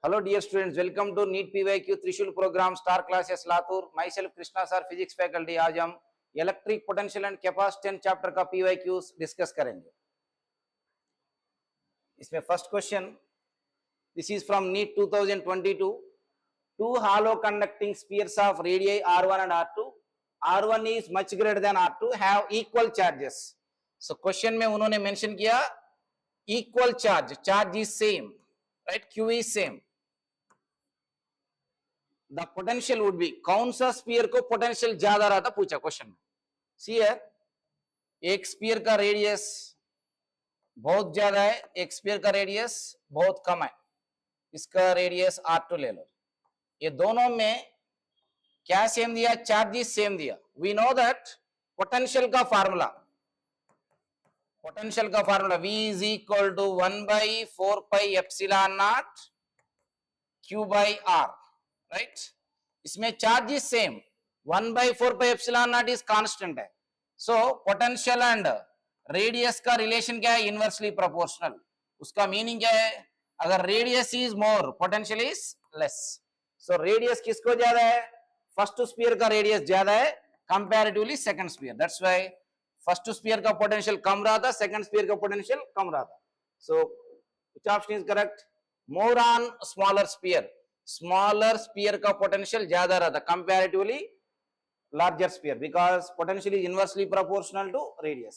Hello dear students, welcome to NEET PYQ Trishul program Star Classes Latur. Myself Krishna sir, physics faculty. आज हम electric potential and capacitance chapter का PYQs discuss करेंगे. इसमें first question, this is from NEET 2022. Two hollow conducting spheres of radii R1 and R2. R1 is much greater than R2 have equal charges. So question में उन्होंने mention किया equal charge is same, right? Q is same. The potential would be, कौन सा spear को potential ज्यादा रहा था पूछा क्वेश्चन में. सी है, एक स्पीयर का रेडियस बहुत ज्यादा है, एक स्पीयर का रेडियस बहुत कम है. इसका रेडियस R2 ले लो. ये दोनों में क्या सेम दिया? चार्जेस सेम दिया. वी नो दैट पोटेंशियल का formula V is equal to 1/4 pi epsilon not Q by R. Right, इसमें charge is same. 1/4 pi epsilon naught is constant है. सो पोटेंशियल एंड रेडियस का relation क्या है? Inversely proportional. उसका meaning क्या है? अगर radius is more, potential is less. So radius किसको ज्यादा है? फर्स्ट स्फीयर का रेडियस ज्यादा है comparatively second sphere. That's why first sphere का पोटेंशियल कम रहा था, सेकंड स्फीयर का पोटेंशियल कम रहा था. So which option is correct? More on smaller sphere. Smaller sphere का पोटेंशियल ज्यादा रहता comparatively larger sphere, because potential is inversely proportional to radius.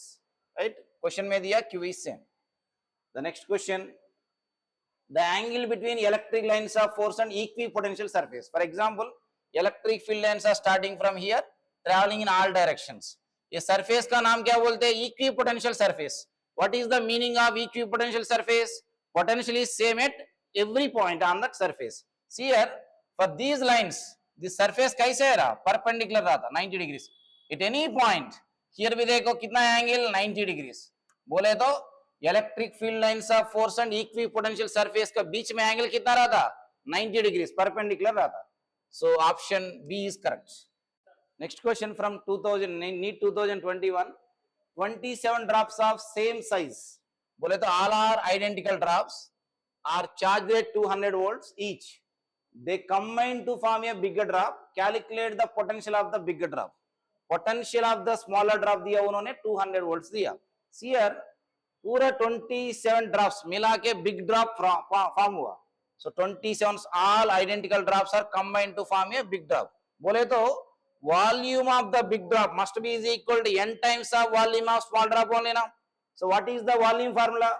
Right, question में दिया Q is same. The next question, the angle between electric lines of force and equipotential surface. For example, electric field lines are starting from here, traveling in all directions. ये surface का नाम क्या बोलते हैं? Equipotential surface. What is the meaning of equipotential surface? Potential is same at every point on that surface. See here, for these lines, the surface कैसे रहा? Perpendicular रहा था 90 degrees. At any point, here भी देखो कितना angle? 90 degrees. बोले तो electric field lines of force and equipotential surface का बीच में एंगल कितना रहा था? 90 डिग्रीज परपेंडिकुलर रहा था. So option B is correct. Next question from 2000 NEET 2021. 27 drops of same size. बोले तो all are identical drops are charged at 200 volts each. They combine to form a bigger drop. Calculate the potential of the bigger drop. Potential of the smaller drop दिया उन्होंने 200 volts दिया. See here, पूरा 27 drops मिला के big drop form हुआ. So 27 all identical drops are combined to form a big drop. बोले तो volume of the big drop must be is equal to n times of volume of small drop only ना. So what is the volume formula?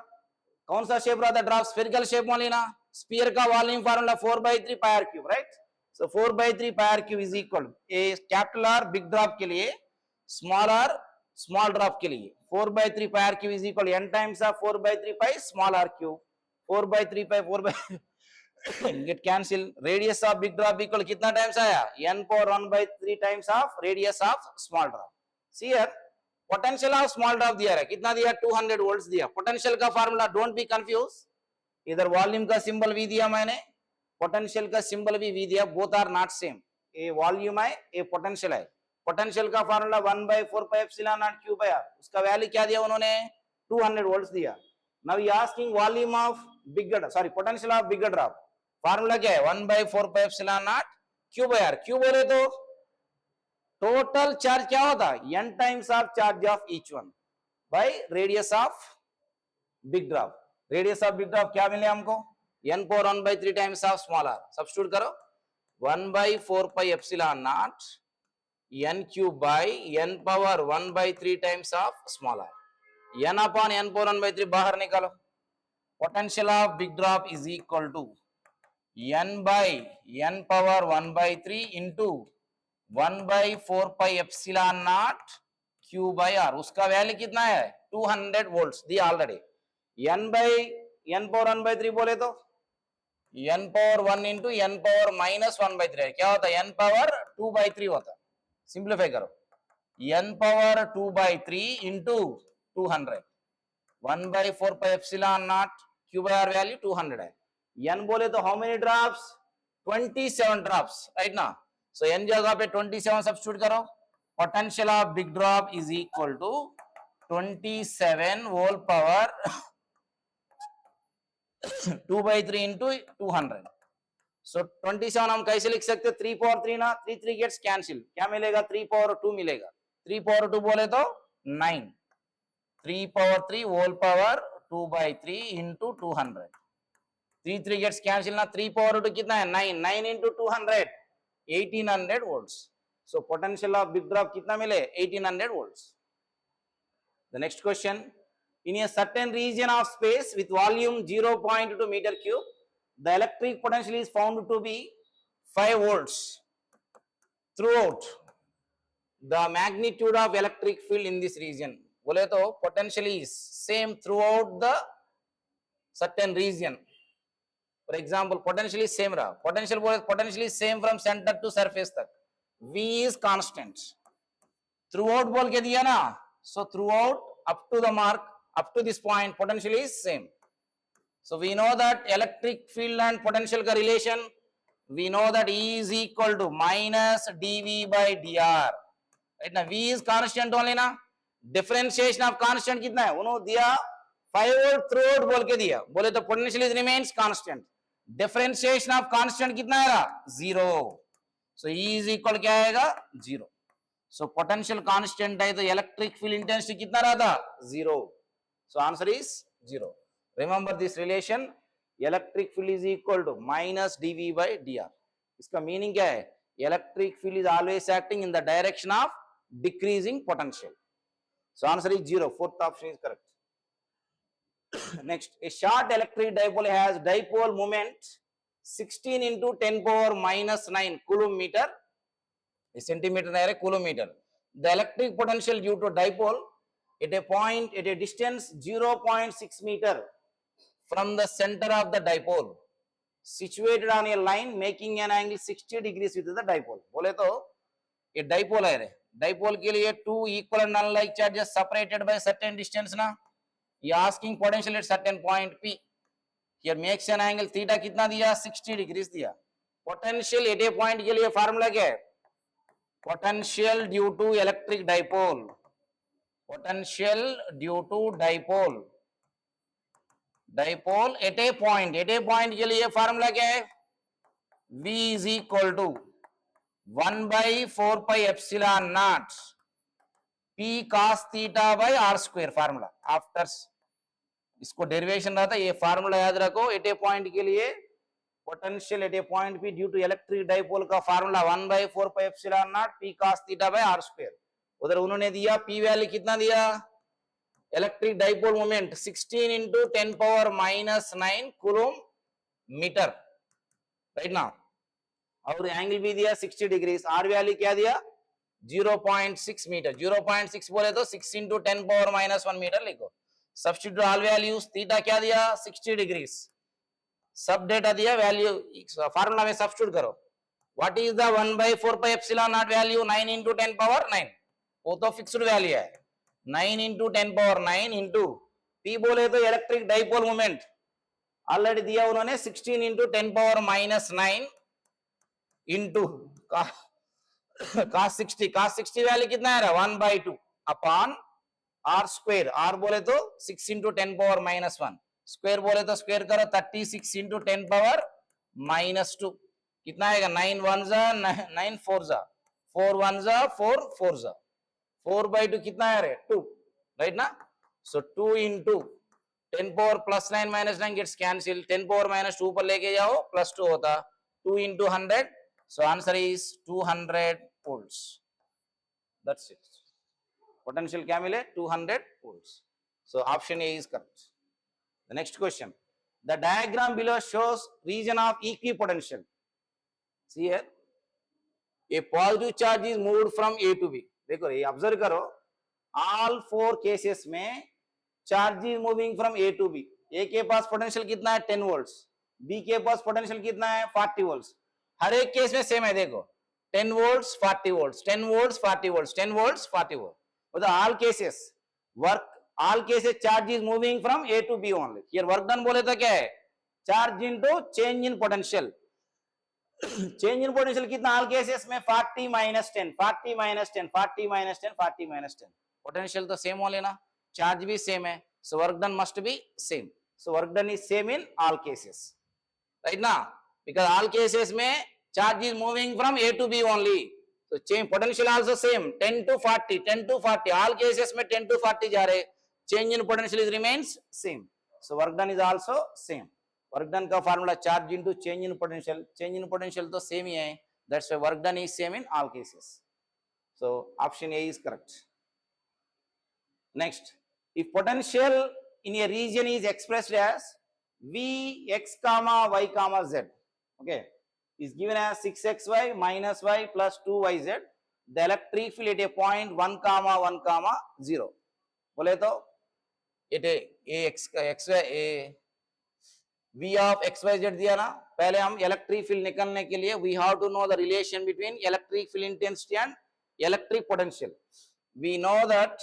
कौन सा shape रहा था? Drop spherical shape only ना. Sphere का volume formula 4/3 pi r cube. Right, so 4/3 pi r cube is equal A capital R big drop के लिए, small r small drop के लिए 4/3 pi r cube is equal n times of 4/3 pi small r cube. 4/3 pi 4 get cancel. Radius of big drop equal कितना times आया? n power 1/3 times of radius of small drop. See here, potential of small drop दिया है कितना दिया? 200 volts दिया. Potential का formula don't be confuse. इधर volume का सिंबल V दिया मैंने, पोटेंशियल का सिंबल भी V दिया. Both are not same. A volume है, ए पोटेंशियल है. पोटेंशियल का formula 1/4 pi epsilon not Q by R. उसका वैल्यू क्या दिया उन्होंने? 200 वोल्ट्स दिया. Now you asking volume of bigger, sorry potential of bigger drop. Formula क्या है? 1/4 pi epsilon not Q by R. Q बोले तो टोटल चार्ज क्या होता? n times of charge of each one by radius of big drop. Radius of big drop क्या मिले हमको? n power 1/3 times of small r. Substitute करो. 1/4 pi epsilon nought n cube by n power 1/3 times of small r. n upon n power 1/3 बाहर निकालो. Potential of big drop is equal to n by n power 1/3 into 1/4 pi epsilon not Q by R. उसका value कितना है? 200 volts दिया already. n by n power 1/3 बोले तो n power 1 into n power -1/3 क्या होता है? n पावर 2/3 होता. सिंप्लीफाई करो. n power 2/3 into 200. 1/4 pi epsilon not Q by R value 200 है. n बोले तो how many drops? 27 drops. Right ना. सो n जगह पे 27 सब्स्टिट्यूट करो. Potential of big drop is equal to 27 whole power 2/3 into 200. So 27 हम कैसे लिख सकते, 3 पावर 3 ना, 3 3 गेट्स कैंसिल, क्या मिलेगा 3 पावर 2 मिलेगा, 3 पावर 2 बोले तो 9, 3 power 3 whole power 2 by 3 into 200, 3 3 gets cancel ना, 3 पावर 2 कितना है 9, 9 into 200 1800 volts. So potential of big drop कितना मिले 1800 volts. The next question, in a certain region of space with volume 0.2 meter cube, the electric potential is found to be 5 volts throughout. The magnitude of electric field in this region, बोले तो potential is same throughout the certain region. For example, potential is same रहा, potential is same from center to surface तक, V is constant. Throughout बोल के दिया ना, so throughout up to the mark, up to this point, potential is same. So we know that electric field and potential का relation, we know that E is equal to minus dV by dr. Right ना, V is constant only ना, differentiation of constant कितना है, उन्होंने दिया 5 volt throughout बोल के दिया, बोले तो potential is remains constant, differentiation of constant कितना है 0, so E is equal क्या आएगा 0. So potential constant है तो electric field intensity कितना रहा था 0, so answer is 0. Remember this relation, electric field is equal to minus dV by dr. इसका meaning क्या है, electric field is always acting in the direction of decreasing potential. So answer is 0. Fourth option is correct. Next, a short electric dipole has dipole moment 16 into 10 power minus 9 coulomb meter, a centimeter है coulomb meter. The electric potential due to dipole at a point at a distance 0.6 meter from the center of the dipole situated on a line making an angle 60 degrees with the dipole. बोले तो ये dipole है रे, dipole के लिए two equal and unlike charges separated by certain distance ना, ये asking potential at certain point P, here makes an angle theta कितना दिया 60 degrees दिया. Potential at a point के लिए formula क्या है, potential due to electric dipole, potential due to dipole at a point के लिए फार्मूला क्या है, V is equal to 1 by 4 pi epsilon naught P cos theta by r square formula. After इसको derivation रहा था, ये फार्मूला याद रखो. एट ए पॉइंट के लिए potential at a point P due to electric dipole का formula 1 by 4 pi epsilon naught P cos theta by r square. उधर उन्होंने दिया P वैल्यू कितना दिया, electric dipole moment 16 into 10 power minus 9 coulomb meter, right ना, और angle भी दिया 60 डिग्रीज, आर वैल्यू क्या दिया 0.6 मीटर, 0.6 बोले तो 6 into 10 power minus 1 मीटर लिखो. सब्स्टिट्यूट ऑल वैल्यूज, थीटा क्या दिया 60 डिग्रीज, सब डेटा दिया, वैल्यू फार्मूला में सब्स्टिट्यूट करो. What is the 1 by 4 pi epsilon naught value 9 into 10 power 9, वो तो फिक्स्ड वैल्यू है, 9 into 10 power 9 into P बोले तो इलेक्ट्रिक डाइपोल मोमेंट ऑलरेडी दिया उन्होंने 16 into 10 power minus 9 into cos 60 value कितना है 1 by 2 upon r square, r बोले तो 6 into 10 power minus 1, स्क्वायर बोले तो स्क्वायर करो 36 into 10 power minus 2, कितना आएगा 9 1 जा 9 4 जा 4 1 जा 4 4 जा 4 by 2 कितना है रे 2, राइट ना. सो 2 into 10 power plus 9 minus 9 gets cancelled, 10 power minus 2 पर लेके जाओ plus 2 होता, 2 into 100, so answer is 200 volts. That's it. Potential क्या मिले 200 volts. So option A is correct. The next question, the diagram below shows region of equipotential. See here, a positive charge is moved from A to B. देखो ये observe करो, all four cases में charge is moving from A to B. A के पास potential कितना है 10 volts, B के पास पोटेंशियल कितना है 40 वोल्ट्स. हर एक केस में सेम है, देखो 10 volts 40 volts 10 volts 40 volts 10 volts 40 volt. मतलब all cases work, all cases charge is moving from A to B only. Here work done बोले तो क्या है charge into change in potential. Change in potential कितना all cases में 40 minus 10 40 minus 10 40 minus 10 40 minus 10. Potential तो same हो लेना, charge भी सेम है, so work done must be same. So work done is same in all cases, right now. because all cases में charge is moving from A to B only. So change potential also same 10 to 40, 10 to 40. All cases में 10 to 40 जा रहे. Change in potential is remains same. So work done is also same. Work done का formula charge into change in potential. Change in potential तो same ही है. That's why work done is same in all cases. So option A is correct. Next, if potential in a region is expressed as V x comma y comma z, okay, is given as 6xy minus y plus 2yz, the electric field at a point 1 comma 1 comma 0. बोले तो v of xyz दिया ना, पहले हम electric field निकालने के लिए we have to know the relation between electric field intensity and electric potential. We know that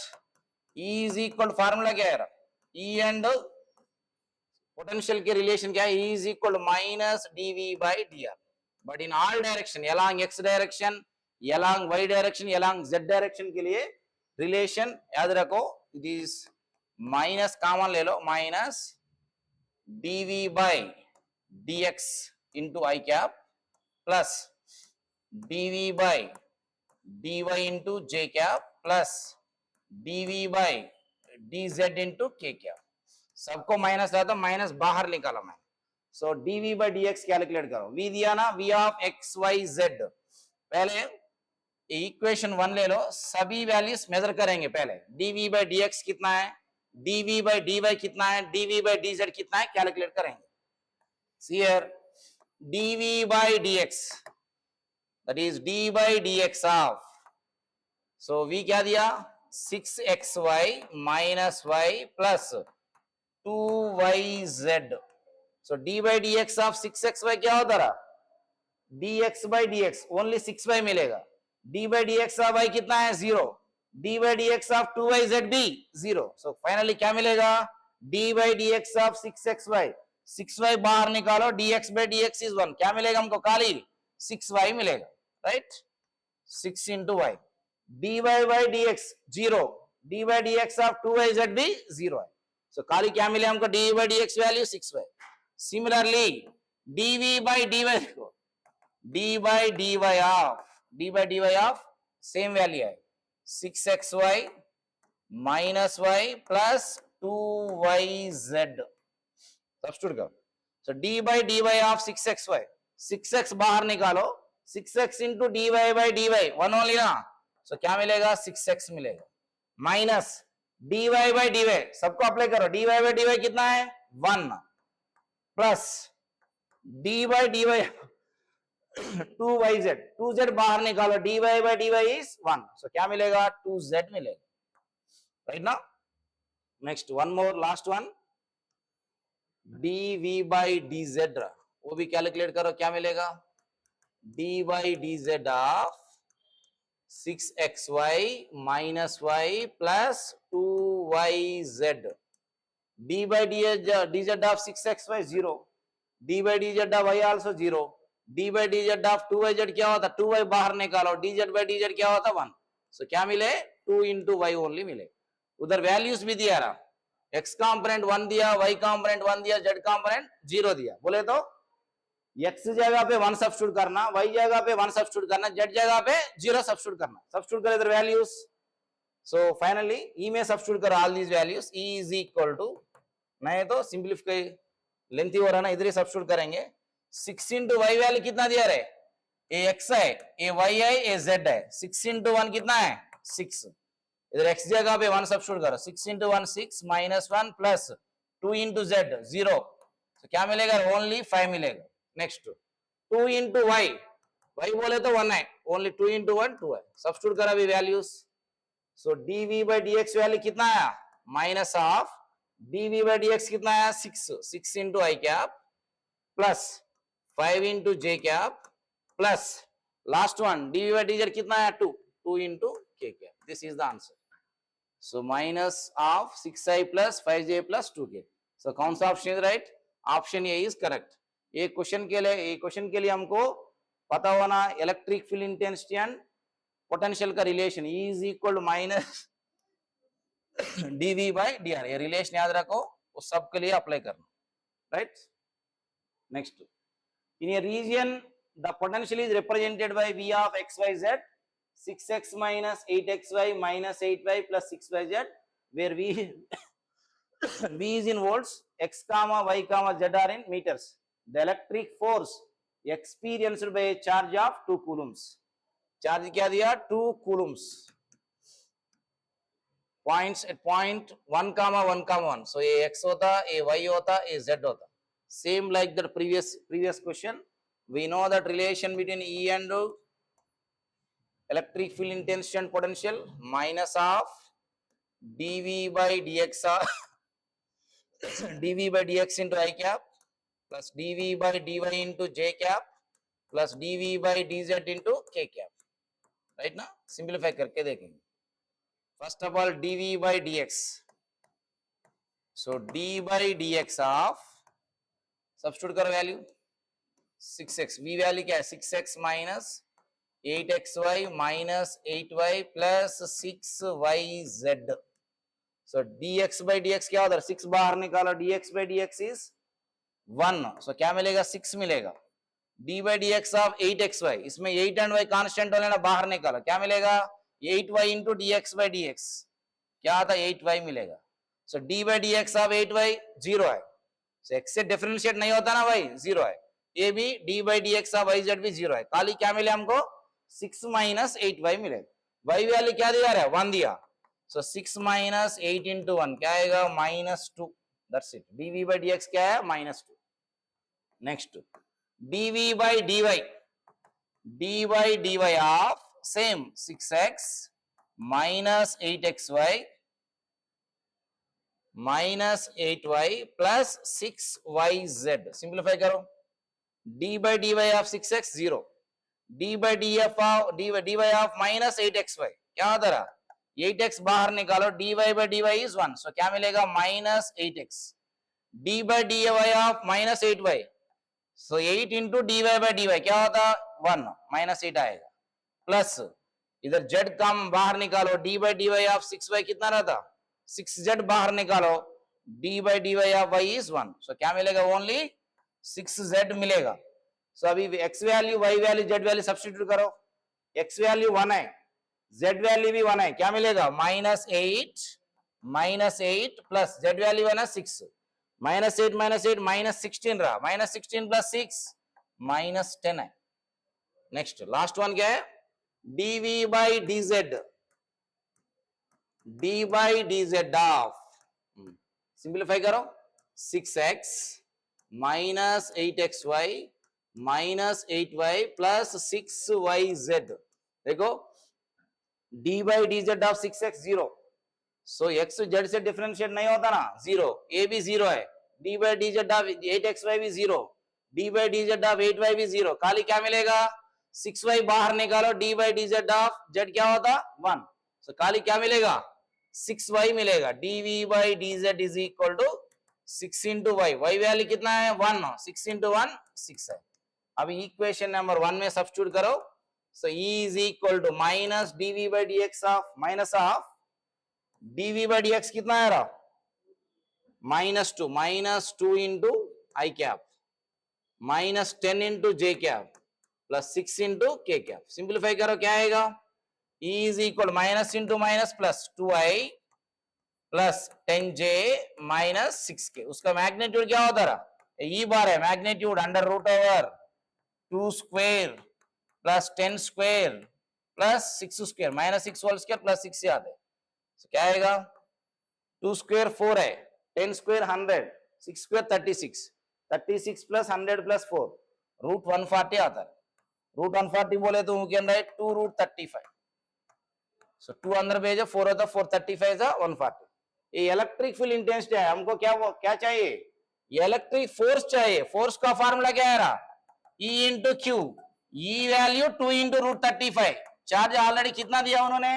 E is equal to formula क्या है, E and potential के relation क्या है, E is equal to minus dV by dr. But in all direction, along x direction, along y direction, along z direction के लिए relation याद रखो, it is minus common ले लो, minus dV by dx into I cap plus dV by dy into j cap plus dV by dz into k cap. सबको minus था तो minus बाहर निकाला मैं. सो dV by dx कैलकुलेट करो. V दिया ना, V of x y z. पहले इक्वेशन 1 ले लो, सभी वैल्यूज मेजर करेंगे. पहले dV by dx कितना है, dV by dy कितना है, dV by dz कितना है, कैलकुलेट करेंगे. See here, dV by dx, that is d by dx of, so V क्या दिया, 6xy minus y plus 2yz. So d by dx of 6xy क्या होता रहा, dx by dx only 6y मिलेगा. d by dx of y कितना है, 0. d by dx of 2yz भी 0. So finally क्या मिलेगा, d by dx of 6xy, 6y बाहर निकालो, dx by dx is 1. क्या मिलेगा हमको, खाली 6y मिलेगा, right? 6 into y. dy by dx 0. d by dx of 2yz भी 0 है. So खाली क्या मिले हमको, dy by dx value 6y. Similarly, dv by dy देखो, d by dy of same value है, 6xy minus y plus 2yz. Substitute करो. So d by dy of 6xy, 6x बाहर निकालो, 6x into dy by dy 1 only ना, so क्या मिलेगा, 6x मिलेगा. Minus dy by dy, सबको apply करो, dy by dy कितना है, 1 plus dy by dy 2yz, 2z बाहर निकालो, dy by dy is 1, so क्या मिलेगा, 2z मिलेगा. राइट ना. Next one more, last one, dv by dz, वो भी कैलकुलेट करो, क्या मिलेगा, d by dz of 6xy minus y plus 2yz. d by dz of 6xy 0. d by dz of y also 0. d by dz of 2yz क्या होता, 2y बाहर निकालो, dz by dz क्या होता, 1. सो क्या मिले, 2 into y ओनली मिले. उधर वैल्यूज भी दिया रहा, x कंपोनेंट 1 दिया, y कंपोनेंट 1 दिया, z कंपोनेंट 0 दिया. बोले तो x जगह पे 1 सब्स्टिट्यूट करना, y जगह पे 1 सब्स्टिट्यूट करना, z जगह पे 0 सब्स्टिट्यूट करना. सब्स्टिट्यूट करे इधर वैल्यूज. सो फाइनली e में सब्स्टिट्यूट करो all these values. e is equal to, नहीं तो सिंप्लीफाई लेंथी हो रहा ना, इधर ही सब्स्टिट्यूट करेंगे. 6 into y वैल्यू कितना दिया रहे, a x है, a y है, a z है. 6 into 1 कितना है, 6. इधर x जगह पे 1 सब्स्टिट्यूट करो, 6 into 1 6 minus 1 plus 2 into z 0. तो क्या मिलेगा, ओनली 5 मिलेगा. नेक्स्ट 2 into y, y बोले तो 1 है, ओनली 2 into 1 2 है. सब्स्टिट्यूट करा भी values. So dv by dx value कितना आया, minus of dv by dx कितना आया, 6 into I cap plus 5 into j cap plus last one dv by dz कितना आया, 2 into k cap. This is the answer. So minus of 6i plus 5j plus 2k. सो कौन सा option is right, option A is correct. ये question के लिए हमको पता होना electric field intensity and potential का relation, E is equal to minus dv by dr. ये रिलेशन याद रखो, उस सब के लिए अप्लाई करना. Right. Next In a region, the potential is represented by V of xyz, 6x minus 8xy minus 8y plus 6yz, where V V is in volts, x comma y comma z are in meters. The electric force experienced by a charge of 2 coulombs. Charge क्या दिया? 2 coulombs. Points at point 1 comma 1 comma 1. So ये x होता, ये y होता, ये z होता. Same like the previous question. We know that relation between E and electric field intensity and potential minus of dV by dx dV by dx into I cap plus dV by dy into j cap plus dV by dz into k cap. Right ना? Simplify करके देखेंगे. First of all, dV by dx. So d by dx of, substitute करो value 6x. V value क्या है? 6x minus 8xy minus 8y plus 6yz. So dx by dx क्या होता है? 6 बाहर निकालो, dx by dx is 1. So क्या मिलेगा? 6 मिलेगा. d by dx of 8xy, इसमें 8 and y कांस्टेंट हो लेना, बाहर निकालो, क्या मिलेगा? 8y into dx by dx क्या आता है? 8y मिलेगा. So d by dx of 8y 0 है. So x से डिफरेंशिएट नहीं होता ना भाई, 0 है. ये भी d by dx of yz भी 0 है. खाली क्या मिले हमको? 6 minus 8y मिलेगा. y वैल्यू क्या दिया रहा है? 1 दिया. So 6 minus 8 into 1 क्या आएगा? -2. That's it. dv by dx क्या है? -2. Next, dv by dy. dy of same 6x minus 8xy minus 8y plus 6yz. Simplify करो. d by dy of 6x 0. d by dy of minus 8xy क्या होता रहा? 8x बाहर निकालो, dy by dy is 1. So क्या मिलेगा? minus 8x. d by dy of minus 8y. So 8 into dy by dy क्या होता? 1. minus 8 आएगा. प्लस इधर z कम बाहर निकालो, d by dy of 6y कितना रहता? 6z बाहर निकालो, d by dy of y is 1. So क्या मिलेगा? only 6z मिलेगा. So अभी x value, y value, z value substitute करो. x वैल्यू 1 है, z वैल्यू भी 1 है, क्या मिलेगा? -8 प्लस z वैल्यू है ना 6, -8 -16 रहा, -16 प्लस 6 -10 है. नेक्स्ट लास्ट वन क्या है? dv by dz. d by dz of, simplify करो, 6x minus 8xy minus 8y plus 6yz. देखो d by dz of 6x 0. So x z से डिफरेंशिएट नहीं होता ना, 0. a भी 0 है. d by dz of 8xy भी 0. d by dz of 8y भी 0. खाली क्या मिलेगा? 6y बाहर निकालो, d by dz of z क्या होता? 1. So खाली क्या मिलेगा? 6y मिलेगा. dv by dz is equal to 6 into y. y value कितना है? 1. 6 into 1 6 है. अभी इक्वेशन नंबर 1 में सब्स्टिट्यूट करो. So E is equal to minus dv by dx of minus of dv by dx कितना है रहा? -2 into I cap minus 10 into j cap plus 6 into k cap. Simplify करो, क्या आएगा? E is equal to minus into minus plus 2i plus 10j minus 6k. उसका magnitude क्या होता रहा? E बार है, magnitude under root over 2 square plus 10 square plus 6 square minus 6 whole square plus 6 से आते हैं. So, क्या आएगा? 2 स्क्वायर 4 है, 10 square 100, 6 square 36, 36 plus 100 plus 4 root 140 आता है. रूट 140 बोले तो you can write 2 root 35. So 2 अंदर भेजो, 4 होता 435 is 140. ये इलेक्ट्रिक फील्ड इंटेंसिटी है. हमको क्या चाहिए? ये इलेक्ट्रिक फोर्स चाहिए. फोर्स का फार्मूला क्या है? E into Q. E value 2 into root 35. Charge already कितना दिया उन्होंने?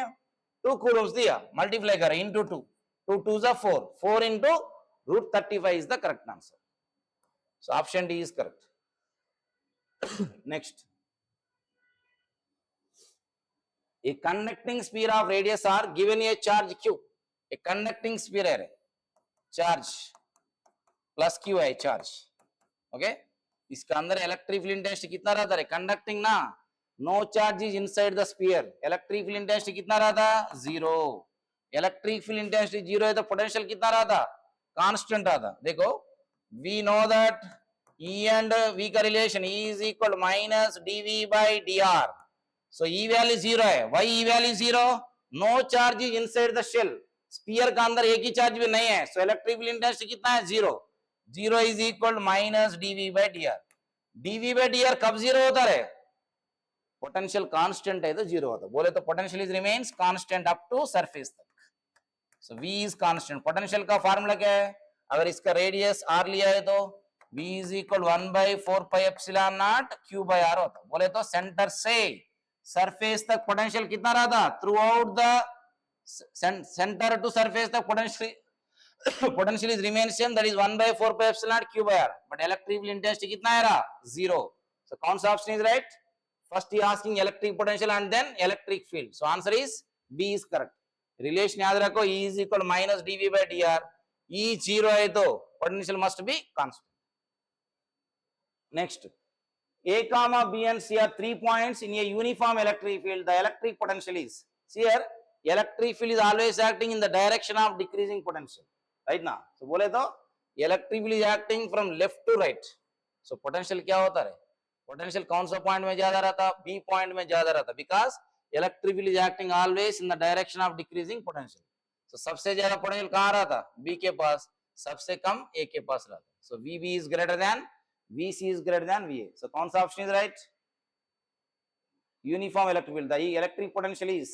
2 कूलम्स दिया. मल्टीप्लाई करो into 2. 2 2 is 4. 4 into root 35 is the correct answer. So option D is correct. Next. A conducting sphere of radius r given a charge q. A conducting sphere है, charge plus q है charge. Okay. इसका अंदर electric field intensity कितना रहता है? Conducting ना, no charge is inside the sphere, electric field intensity कितना रहता? Zero. Electric field intensity zero है तो पोटेंशियल कितना रहता? कांस्टेंट रहता। देखो, we know that E and V का relation E is equal to minus dV by dr. So E value zero है। Why E value zero? No charge is inside the shell. Sphere का अंदर एक ही charge भी नहीं है, so electric field intensity कितना है? Zero. Zero is equal to minus dV by dr. dV by dr कब जीरो होता है? पोटेंशियल कांस्टेंट है तो जीरो होता है। बोले तो potential is remains constant up to surface तक। So V is constant. Potential का फार्मूला क्या है? अगर इसका रेडियस r लिया है तो V is equal 1/4 pi epsilon not Q by R होता। बोले तो सेंटर से सरफेस तक पोटेंशियल कितना रहता? Throughout the centre to surface तक potential is remain same, that is 1/4 pi epsilon not Q by R, but electric field intensity कितना है रहा? जीरो। सो कौन सा ऑप्शन इज राइट? फर्स्ट ही asking electric potential and then electric field, so answer is B is correct. Relation याद रखो, E is equal minus dV by dr। E zero है तो potential must be constant. Next, A comma B and C are 3 points in a uniform electric field. The electric potential is, see here, electric field is always acting in the direction of decreasing potential, right now. So बोले तो electric field is acting from left to right. So potential क्या होता है? Potential कौन सा point में ज्यादा रहता? B point में ज्यादा रहता, because electric field is acting always in the direction of decreasing potential. So सबसे ज्यादा potential कहाँ रहता? B के पास, सबसे कम A के पास रहता. So VB is greater than VC is greater than VA. So कौन सा option is right? Uniform electric field. The electric potential is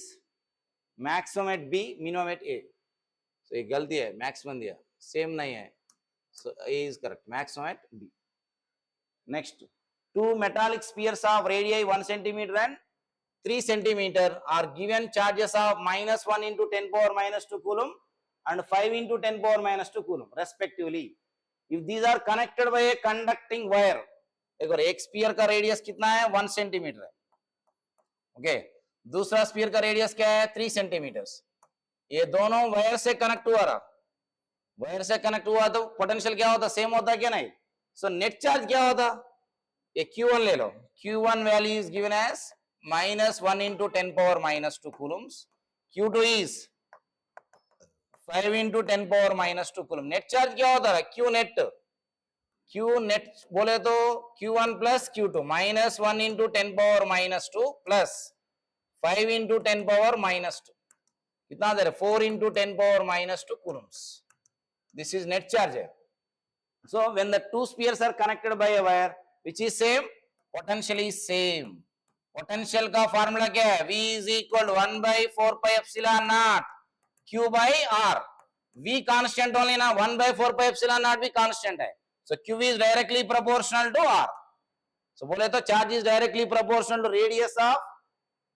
maximum at B, minimum at A. So ये गलती है, maximum दिया, same नहीं है. So A is correct. Maximum at B. Next, two metallic spheres of radii 1 centimeter and 3 centimeter are given charges of -1 into 10 power minus 2 coulomb and 5 into 10 power minus 2 coulomb respectively. If these are connected by a conducting wire, देखो एक spear का radius कितना है? 1 centimetre है, okay. दूसरा spear का radius क्या है? 3 सेंटीमीटर। ये दोनों वायर से कनेक्ट हुआ रहा, वायर से कनेक्ट हुआ तो पोटेंशियल क्या होता? सेम होता क्या? नहीं। सो नेट चार्ज क्या होता? ये Q1 ले लो, Q1 value is given as -1 into 10 power minus 2 coulombs. Q2 is 5 into 10 power minus 2 coulomb. Net charge क्या होता है? Q net. Q net बोले तो Q1 plus Q2 -1 into 10 power minus 2 plus 5 into 10 power minus 2. कितना दे रहे? 4 into 10 power minus 2 coulombs. This is net charge है. So when the two spheres are connected by a wire which is same, potential is same. Potential का formula क्या है? V is equal to 1/4 pi epsilon naught Q by R. V constant only ना, 1/4 pi epsilon naught भी constant है. So Q is directly proportional to R. So बोले तो charge is directly proportional to radius of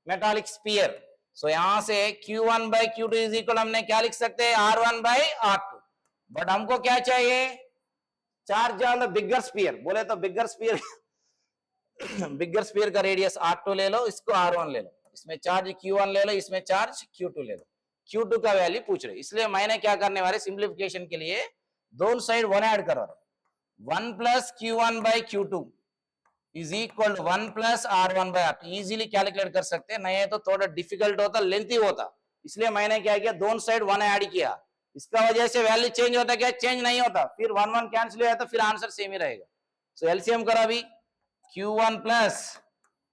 metallic sphere. So यहाँ से Q1 by Q2 is equal हमने क्या लिख सकते हैं? R1 by R2. But हमको क्या चाहिए? Charge on the bigger sphere. बोले तो bigger sphere बिगर स्फीयर का रेडियस R2 ले लो, इसको R1 ले लो, इसमें चार्ज Q1 ले लो, इसमें चार्ज Q2 ले लो। Q2 का वैल्यू पूछ रहे, इसलिए मैंने क्या करने वाले, सिंप्लीफिकेशन के लिए दोनों साइड 1 ऐड करो। 1 plus Q1 by Q2 is equal to 1 plus R1 by R2। Easily calculate कर सकते हैं, नहीं है तो थोड़ा डिफिकल्ट होता, लेंथी होता, इसलिए मैंने क्या किया, दोनों साइड 1 ऐड किया। इसका वजह से वैल्यू चेंज होता क्या? चेंज नहीं होता, फिर 1 1 कैंसिल हो जाता, फिर आंसर सेम ही रहेगा। सो एलसीएम करो अभी, Q1 plus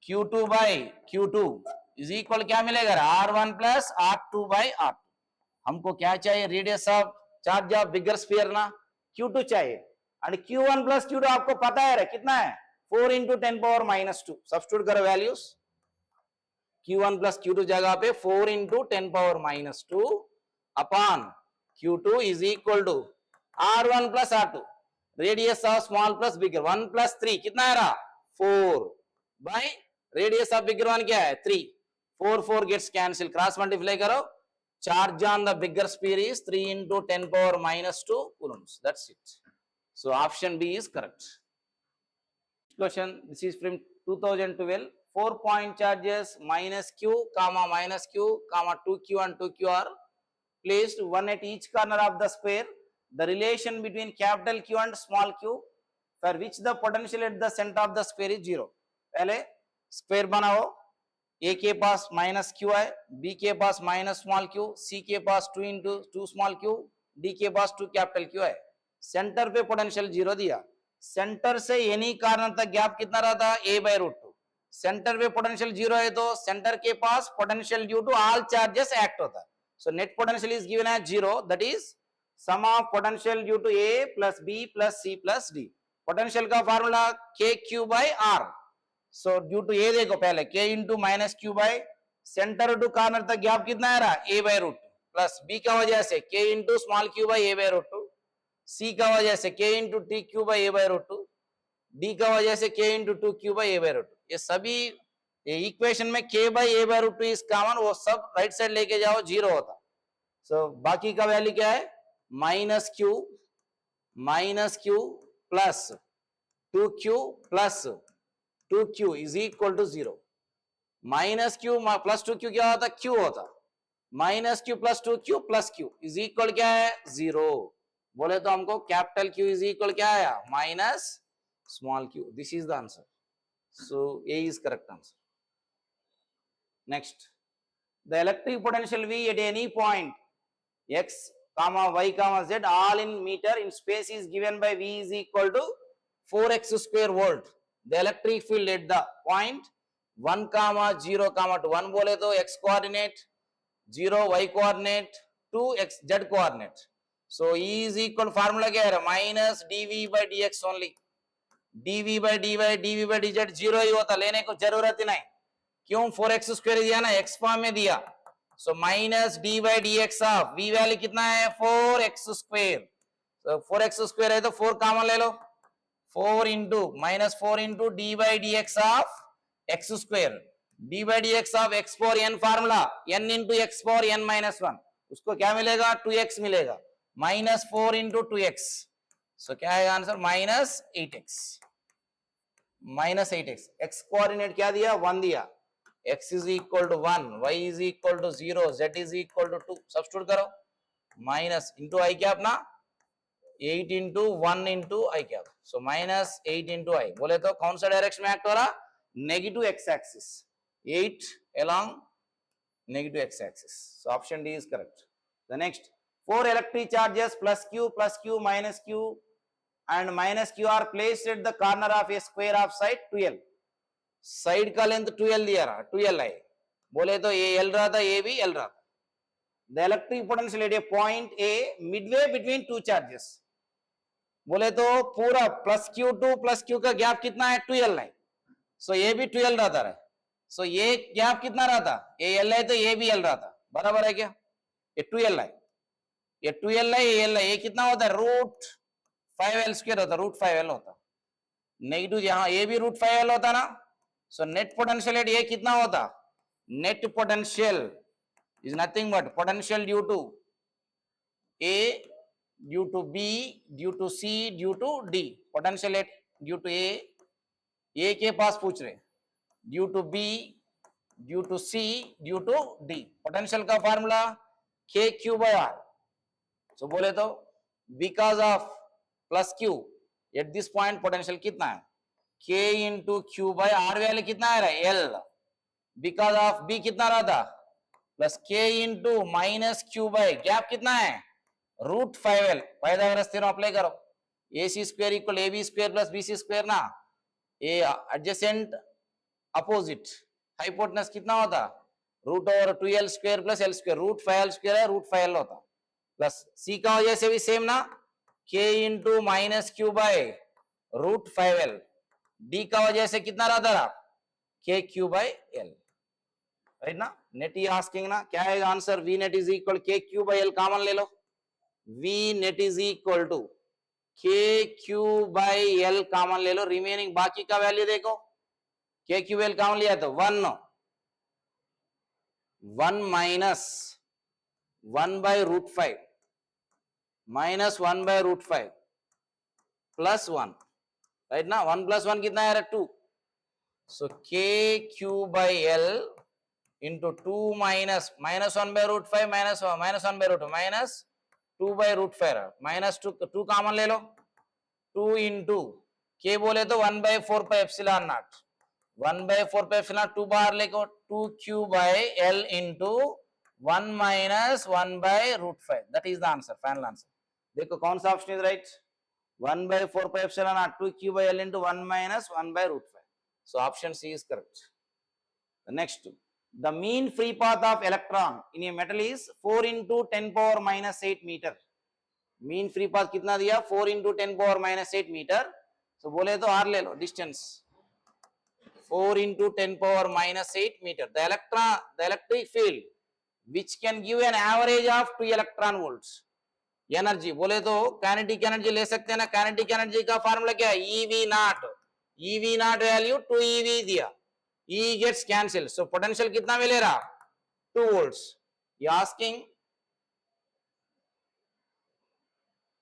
Q2 by Q2 is equal क्या मिलेगा? R1 plus R2 by R2। हमको क्या चाहिए? Radius of charge of bigger sphere ना, Q2 चाहिए। और Q1 plus Q2 आपको पता है कितना है? 4 into 10 power minus 2। सब्स्टिट्यूट करो वैल्यूज, Q1 plus Q2 जगह पे 4 into 10 power minus 2 upon Q2 is equal to R1 plus R2। Radius of small plus bigger 1 plus 3 कितना है रहा? 4 by radius of bigger one क्या है? 3। 4 4 gets cancel, क्रॉस मल्टीप्लाई करो, charge on the bigger sphere is 3 into 10 power minus 2 coulombs. That's it. So option B is correct. Question, this is from 2012. 4-point charges minus Q, comma 2Q and 2Q are placed one at each corner of the sphere. The relation between capital Q and small q, for which the potential at the center of the square is 0. पहले square बनाओ, ए के पास minus Q है, B के पास minus small Q, सी के पास 2 into 2 small Q, D के पास 2 capital Q है. Centre पे potential 0 दिया. सेंटर से एनी कॉर्नर तक गैप कितना रहता है? a by root 2. सेंटर पे पोटेंशियल 0 है तो सेंटर के पास potential due to all charges act होता है. So net potential is given as 0, that is sum of potential due to a plus b plus c plus d. Potential का formula k q by r. So due to a देखो पहले k into minus q by centre to corner तक gap कितना आ रहा है? a by root 2 plus b का वजह से k into small Q by a by root 2, c का वजह से k into T Q by a by root 2, d का वजह से k into 2 Q by a by root 2. ये सभी इक्वेशन में k by a by root 2 is common, वो सब राइट साइड लेके जाओ 0 होता. सो बाकी का वैल्यू क्या है? Minus q plus 2q plus 2q is equal to 0. Minus q plus 2q क्या होता? q होता. Minus q plus 2q plus q is equal क्या है? 0. बोले तो हमको कैपिटल Q इज इक्वल क्या आया? Minus small q. This is the answer. So A is correct answer. Next, the electric potential V at any point x comma y comma z all in meter in space is given by V is equal to 4x square volt. The electric field at the point 1 comma 0 comma 2. 1 बोले तो x coordinate, 0 y coordinate, 2 x z coordinate. So E is equal formula क्या है? Minus dv by dx only. dv by dy, dv by dz 0 ही होता, लेने को जरूरत ही नहीं. क्यों? 4x स्क्वायर दिया ना, x फॉर्म में दिया. So minus D by d x of v value कितना है? 4x square. तो 4x स्क्वायर है तो 4 कॉमन ले लो. 4 into minus 4 into d by d x of x square. D by d x of x power n formula n into x power n minus 1. उसको क्या मिलेगा? 2x मिलेगा. Minus 4 into 2x. So क्या है answer? Minus 8x. Minus 8x. x coordinate क्या दिया? 1 दिया. x is equal to 1, y is equal to 0, z is equal to 2. Substitute करो. माइनस इंटू आई क्या अपना? 8 इंटू 1 इंटू आई क्या? So minus 8 into i. बोले तो कौन सा डायरेक्शन में एक्ट हो रहा? Negative x axis. 8 along negative x axis. So option D is correct. The next, 4 electric charges plus q minus q and minus q are placed at the corner of a square of side 2l. Side का length 2l दिया रहा, 2l है. बोले तो ये l रहा था, ये भी l रहा था. The electric potential at a point A midway between two charges. बोले तो पूरा प्लस q2 प्लस q का गैप कितना है? 2l है. सो ये भी 2l रहता है. सो ये गैप कितना रहा था? ये l है तो ये भी l रहा था. बराबर है क्या? ये 2l है, ये 2l है, ये l है. ये कितना होता है? रूट 5l स्क्वायर होता, रूट 5l होता. नेगेटिव यहाँ ये भी रूट 5l होता ना. सो नेट पोटेंशियल एट ये कितना होता? Net potential is nothing but potential due to A, due to B, due to C, due to D. Potential at due to A के पास पूछ रहे, due to B, due to C, due to D. Potential का formula K Q by R. So बोले तो because of plus Q at this point potential कितना है? K into Q by R. Value कितना आ रहा है? L. बिकॉज ऑफ B कितना रहा था? Plus K into minus q by gap कितना है? Root 5l. Pythagoras theorem apply करो. AC square equal AB square plus BC square ना. ए एडजेसेंट अपोजिट हाइपोटेनस कितना होता? Root over 2l square plus l square. Root 5l square है, root 5l होता. Plus C का वजह से भी सेम ना, K into minus q by root 5l. D का वजह से कितना रहता रहा? K Q by L. Right ना. नेट ही आस्किंग ना, क्या है answer? V net is equal K Q by L common ले लो. V net is equal to K Q by L common ले लो. रिमेनिंग बाकी का वैल्यू देखो. K Q L कॉमन लिया तो 1 minus 1 by root 5 minus 1 by root 5 plus 1. Right ना. 1 प्लस 1 कितना है? 2. So K Q by L into 2 minus 1 by root 5 minus 1 by root minus 2 by root 5. Minus 2 common ले लो. 2 into के बोले तो 1/4πε0, 1/4πε0 2 बार लेको 2q by l into 1 minus 1/√5, that is the answer, final answer. देखो कौन सा option is right, 1/4πε0 2q by l into 1 minus 1/√5. So option C is correct. The next, the mean free path of electron in a metal is 4 into 10 power minus 8 meter. Mean free path कितना दिया, 4 into 10 power minus 8 meter. So बोले तो r ले लो, distance 4 into 10 power minus 8 meter. The electric field which can give an average of 2 electron volts. Energy बोले तो kinetic energy ले सकते हैं ना, काइनेटिक एनर्जी का फार्मूला क्या है, EV not, EV not value 2 EV दिया, E gets cancelled, so potential कितना मिलेगा, 2 volts. You asking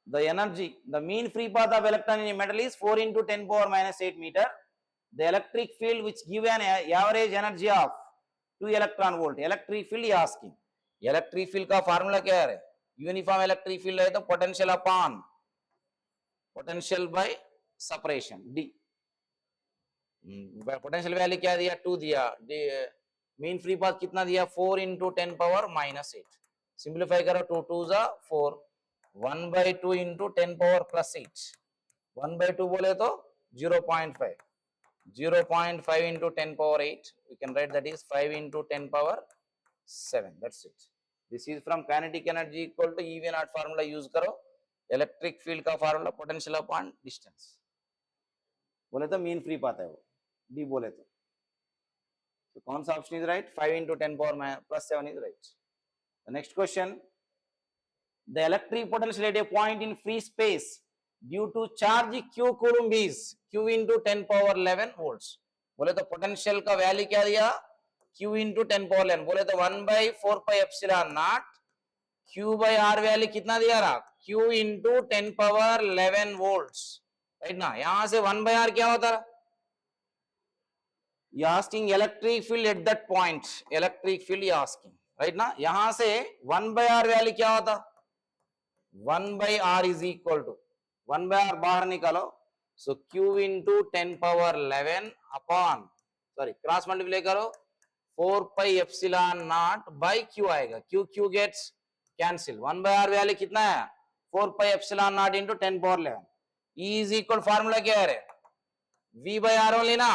the energy, the mean free path of electron in a metal is 4 into 10 power minus 8 meter. The electric field which give an average energy of 2 electron volt. Electric field you asking, electric field का formula क्या है, uniform electric field है तो potential upon potential bye separation D. Potential value क्या दिया, 2 दिया, mean free path कितना दिया, 4 into 10 power minus 8. सिंप्लीफाई करो, 2 2 जा 4, 1/2 into 10 power plus 8, 1/2 बोले तो 0.5, 0.5 into 10 power 8, we can write that is 5 into 10 power 7. That's it. This is from kinetic energy equal to EV naught formula use करो, electric field का formula potential upon distance, बोले तो mean free path है वो, D बोले तो कौन सा option is right, 5 into 10 power plus 7 is right. The next question, the electric potential at a point in free space due to charge q coulomb is q into 10 power 11 volts. बोले तो potential का value क्या दिया, q into 10 power 11, बोले तो 1/4πε0 q by r value कितना दिया रहा, q into 10 power 11 volts, right ना. यहां से 1/r क्या होता है, you asking electric field at that point, electric field you asking, right ना. यहां से 1/r वैल्यू क्या होता, 1/r is equal to 1/r बाहर निकालो, so q into 10 power 11 upon, sorry cross multiply करो, 4πε0 by q आएगा, q gets cancel, 1/r value कितना है, 4πε0 into 10 power 11. E is equal formula क्या है, v by r ओनली ना,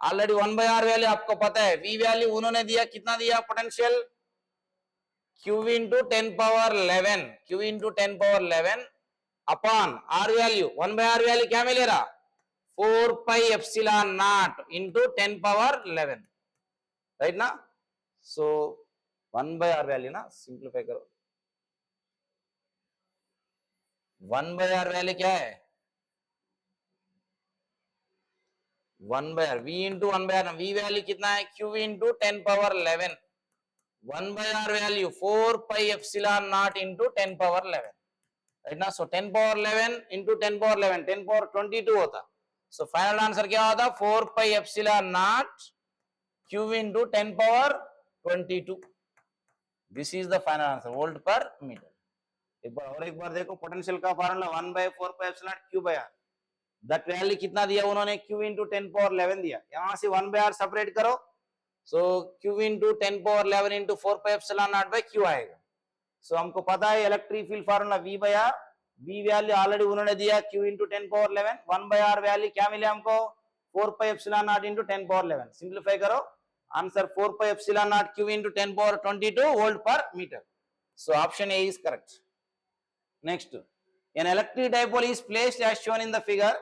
ऑलरेडी 1/r वैल्यू आपको पता है, v वैल्यू उन्होंने दिया, कितना दिया potential, q into 10 power 11, q into 10 power 11 upon r value, 1/r value क्या मिलेगा, 4πε0 into 10 power 11, राइट ना. सो 1/r वैल्यू ना, सिंप्लीफाई करो, 1/r वैल्यू क्या है, 1/r, v into 1/r, v value कितना है, q into 10 power 11, 1/r value 4πε0 into 10 power 11, right ना. So 10 power 11 into 10 power 11, 10 power 22 होता. सो फाइनल आंसर क्या होता, 4πε0 q into 10 power 22. This is the final answer, volt per meter. एक बार देखो potential का formula 1/4πε0 q by r, that value कितना दिया उन्होंने, q into 10 power 11 दिया, यहां से 1/r सेपरेट करो, सो q into 10 power 11 into 4πε0 by q आएगा. सो हमको पता है electric field formula v by r, v value already उन्होंने दिया, q into 10 power 11, 1/r value क्या मिले हमको, 4πε0 into 10 power 11, सिंप्लीफाई करो, answer 4πε0 q into 10 power 22 volt per meter. So option A is correct. Next, an electric dipole is placed as shown in the figure.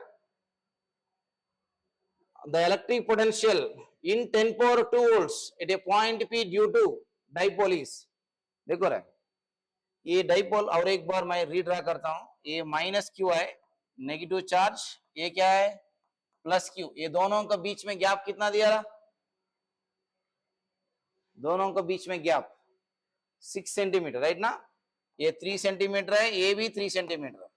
The electric potential in 10 power 2 volts at a point P due to dipole is, देखो रहा ये dipole, और एक बार मैं redraw करता हूं, ये minus Q है, नेगेटिव चार्ज, ये क्या है प्लस क्यू, ये दोनों के बीच में गैप कितना दिया रहा, दोनों के बीच में गैप 6 सेंटीमीटर, राइट ना. ये 3 सेंटीमीटर है, ये भी 3 सेंटीमीटर है.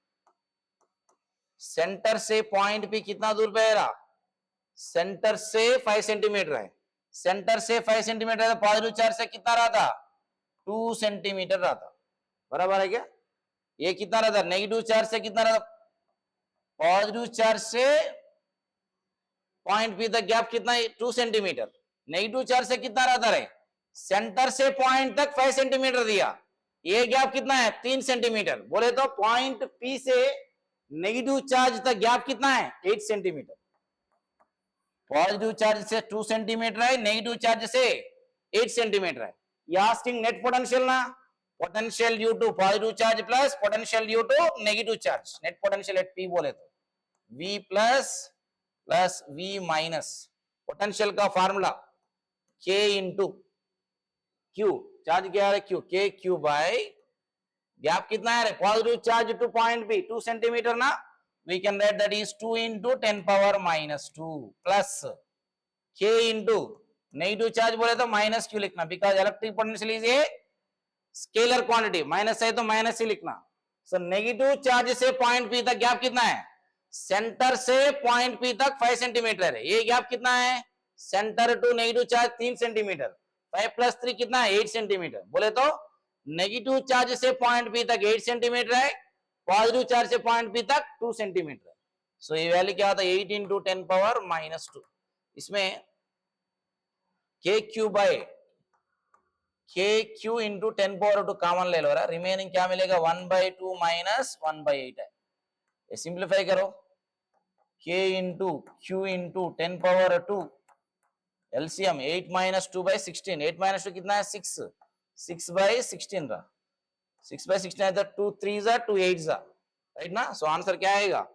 सेंटर से पॉइंट पे कितना दूर पे रहा, सेंटर से 5 सेंटीमीटर है, सेंटर से 5 सेंटीमीटर है, पॉजिटिव चार्ज से कितना रहा था, 2 सेंटीमीटर रहा था, बराबर है क्या. ये कितना रहा था, नेगेटिव चार्ज से कितना रहा था, पॉजिटिव चार्ज से पॉइंट पी तक गैप कितना है 2 सेंटीमीटर, नेगेटिव चार्ज से कितना रहता है, सेंटर से पॉइंट तक 5 सेंटीमीटर दिया, ये गैप कितना है 3 सेंटीमीटर, बोले तो पॉइंट पी से नेगेटिव चार्ज तक गैप कितना है 8 सेंटीमीटर, पॉजिटिव चार्ज से 2 सेंटीमीटर है, नेगेटिव चार्ज से 8 सेंटीमीटर है, ये आस्किंग नेट पोटेंशियल ना, potential due to positive charge plus potential due to negative charge, net potential at P बोले तो V प्लस प्लस V माइनस, पोटेंशियल का formula K into Q, charge क्या है Q, K Q by gap कितना है, positive charge to point B 2 centimetre ना, we can write that is 2 into 10 power minus 2 plus K into negative charge बोले तो minus Q लिखना, because electric potential is a scalar quantity, minus है तो minus ही लिखना, so negative charge से point P तक gap कितना है, सेंटर से पॉइंट P तक 5 सेंटीमीटर है, ये गैप कितना है, centre to negative charge 3 centimetre, 5 plus 3 कितना है 8 सेंटीमीटर, बोले तो नेगेटिव चार्ज से पॉइंट P तक 8 सेंटीमीटर है, पॉजिटिव चार्ज से पॉइंट P तक 2 सेंटीमीटर है, सो ये वैल्यू क्या होता है 8 इंटू 10 पावर माइनस 2, इसमें के क्यू बाय के क्यू इंटू 10 पावर 2 कॉमन ले लो, रिमेनिंग क्या मिलेगा 1/2 माइनस 1/8 है, ये सिंप्लीफाई करो, k into Q into 10 power 2 LCM 8 minus 2/16, 8 minus 2 कितना है 6, 6/16 रहा, 6/16 है तो 2 3 जा 2 8 जा, राइट ना, सो आंसर क्या आएगा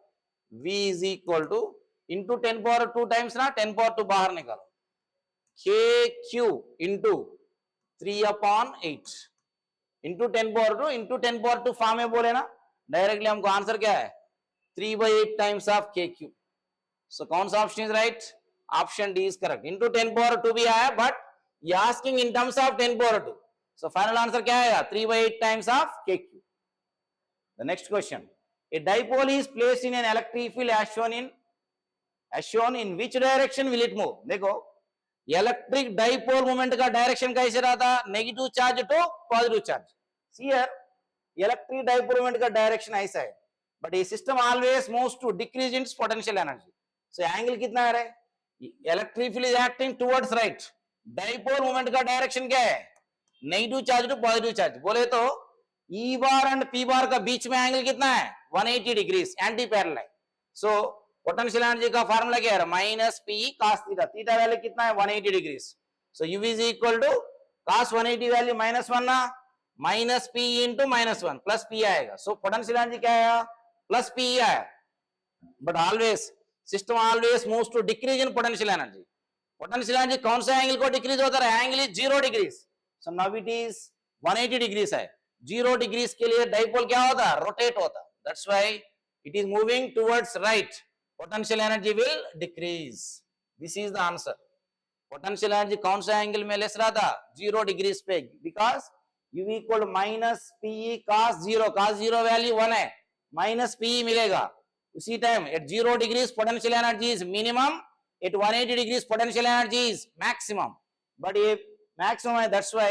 v is equal two into 10 power 2 times ना 10 पावर 2 बाहर निकालो, k q into 3/8 into 10 power 2 into 10 power 2 form में बोले ना, डायरेक्टली हमको आंसर क्या है 3/8 टाइम्स ऑफ के क्यू, सो कौन सा option is right, option D is correct, into 10 power 2 भी आया बट ये asking in terms of 10 power 2, so final answer क्या आएगा 3/8 times of kq. The next question, a dipole is placed in an electric field as shown in which direction will it move, देखो electric dipole moment का direction कैसे रहा था, negative charge to positive charge, here electric dipole moment का direction ऐसा है, but ये system always moves to decrease in potential energy, so angle कितना है, electric field is acting towards right, dipole moment का डायरेक्शन क्या है negative charge to positive charge, बोले तो ई बार एंड पी बार का बीच में एंगल कितना है 180 डिग्रीज एंटी पैरेलल है, सो पोटेंशियल एनर्जी का फार्मूला क्या है minus p cos theta, theta value कितना है 180 degrees, so u is equal to cos 180 value -1 ना, minus p into -1 plus p आएगा, सो पोटेंशियल एनर्जी क्या आया प्लस पी आया, but always system always moves to decrease in potential energy, potential energy कौन सा angle को decrease होता है, angle is 0 degrees, so now it is 180 degrees है, 0 डिग्रीज के लिए डाइपोल क्या होता है रोटेट होता, that's why it is moving towards right, potential energy will decrease, this is the answer, potential energy कौन सा एंगल में लेस रहा था 0 डिग्रीज पे, because u equal to minus pe cos 0 value 1 है, माइनस pe मिलेगा, उसी time at 0 degrees potential energy is minimum, at 180 degrees potential energy is maximum, but ये maximum है, that's why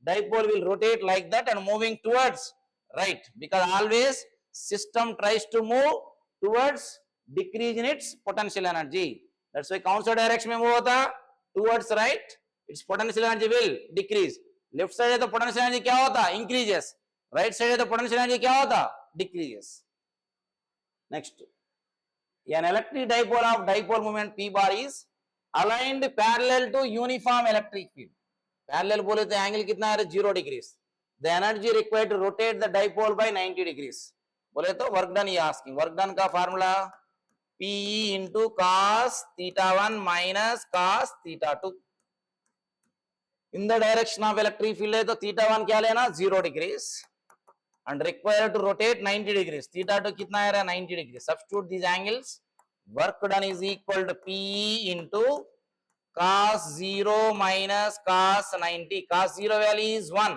dipole will rotate like that and moving towards right, because always system tries to move towards decrease in its potential energy, that's why कौन सा direction में move होता towards right, its potential energy will decrease, left side है तो potential energy क्या होता increases, right side है तो potential energy क्या होता decreases. Next, an electric dipole of dipole moment p bar is aligned parallel to uniform electric field, parallel बोले तो एंगल कितना है 0 degrees, the energy required to rotate the dipole by 90 degrees, बोले तो work done, ये asking work done का formula Pe into cos theta 1 minus cos theta 2, in the direction of electric field है तो थीटा 1 क्या लेना 0 degrees and required to rotate 90 degrees, theta 2 कितना है 90 degree, substitute these angles, work done is equal to Pe into cos 0 minus cos 90, cos 0 value is 1,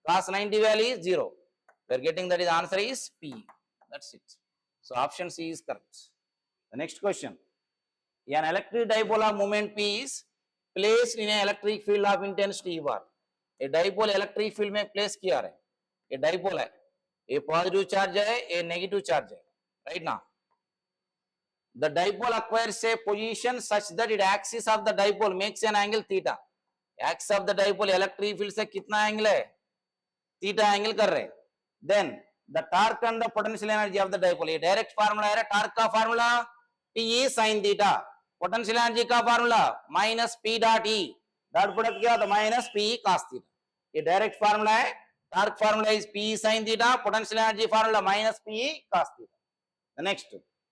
cos 90 value is 0, we are getting that is answer is P, that's it, so option C is correct. The next question, an electric dipole of moment P is placed in an electric field of intensity E bar, a dipole electric field में place किया है, ये dipole है, ये positive charge है, ये negative charge है, right ना, The dipole acquires a position such that its axis of the dipole makes an angle theta. Axis of the dipole electric field से कितना angle है? Theta angle कर रहे. Then the torque and the potential energy of the dipole. ये direct formula है. Torque का formula P sin theta. Potential energy का formula minus P dot E. Dot product क्या होता? Minus P cos theta. ये direct formula है. Torque formula is P sin theta. Potential energy formula minus P cos theta. The next.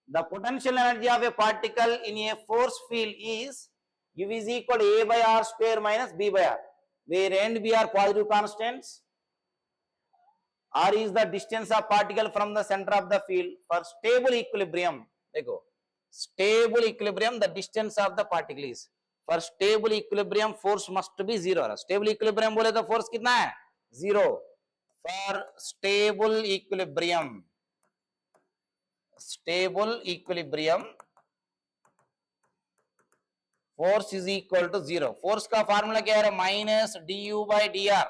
The potential energy of a particle in a force field is U is equal to A by R square minus B by R, where A and B are positive constants. R is the distance of particle from the center of the field. For stable equilibrium, देखो, stable equilibrium, the distance of the particle is. For stable equilibrium, force must be zero. Stable equilibrium बोले तो force कितना है? Zero. For stable equilibrium, force is equal to zero. Force का formula क्या है? Minus du by dr.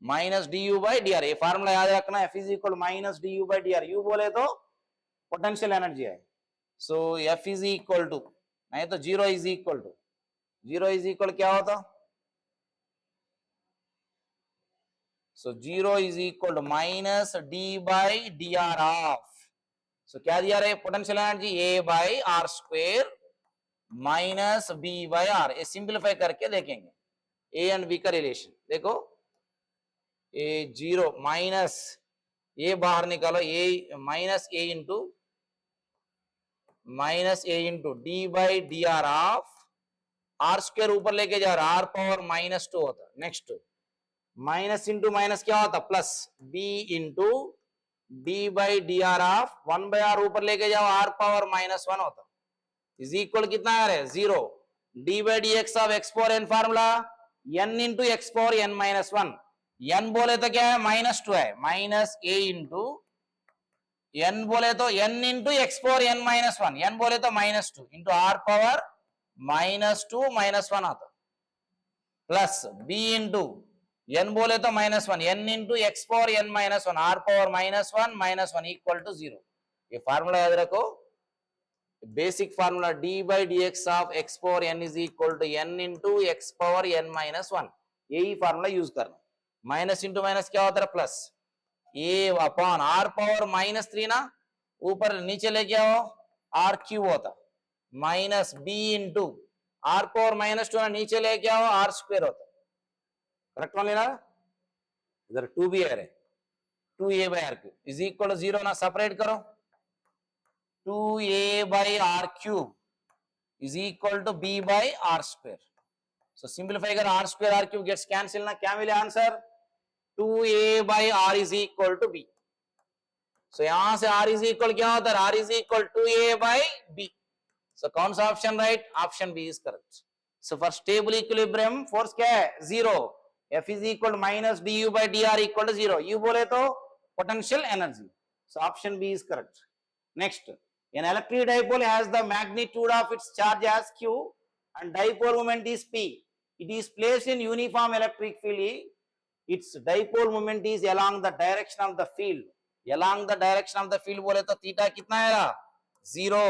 Minus du by dr. ये formula याद रखना. F is equal to minus du by dr. U बोले तो पोटेंशियल एनर्जी है. So F is equal to, नहीं तो जीरो इज इक्वल क्या होता? So 0 is equal to minus d by dr of. So क्या दिया रहे? Potential energy A by R square minus B by R. ये सिंप्लीफाई करके देखेंगे A एंड B का रिलेशन. देखो A 0 माइनस A बाहर निकालो, A minus A into D by dr of R square ऊपर लेके जा रहा, R पावर माइनस 2 होता. नेक्स्ट माइनस इंटू माइनस क्या होता? Plus B into d by d r of 1 by r ऊपर लेके जाओ, R पावर माइनस 1 होता. इज इक्वल कितना आ रहा है? 0. D by d x of x power n formula n into x power n minus 1. n बोले तो क्या है? माइनस 2 है. माइनस a इंटू n बोले तो n into x power n minus 1. n बोले तो minus 2 into R power minus 2 minus 1 आता. प्लस b इंटू n बोले तो minus 1, n into x power n minus 1, R power minus 1 equal to 0. ये formula याद रखो. Basic formula d by d x of x power n is equal to n into x power n minus 1. यही formula use करना. Minus into minus क्या होता है? Plus a upon R power minus 3 ना, ऊपर नीचे लेके आओ R क्यूब होता. Minus b into R power minus 2 ना, नीचे लेके आओ R स्क्वायर होता. करेक्ट वन लेना. इधर 2b है, 2a by r cube is equal to 0 ना. सेपरेट करो. 2a by r cube is equal to b by r square. So simplify कर. Are square r cube gets cancel ना. क्या मिले answer? 2a by r is equal to b. So यहां से r is equal क्या होता है? r is equal 2a by b. So कौन सा option right? Option B is correct. So for stable equilibrium force क्या है? 0. F is equal to minus du by dr equal to 0. U बोले तो potential energy. So option B is correct. Next, an electric dipole has the magnitude of its charge as Q and dipole moment is P. It is placed in uniform electric field. Its dipole moment is along the direction of the field. Along the direction of the field बोले तो theta कितना आएगा? 0.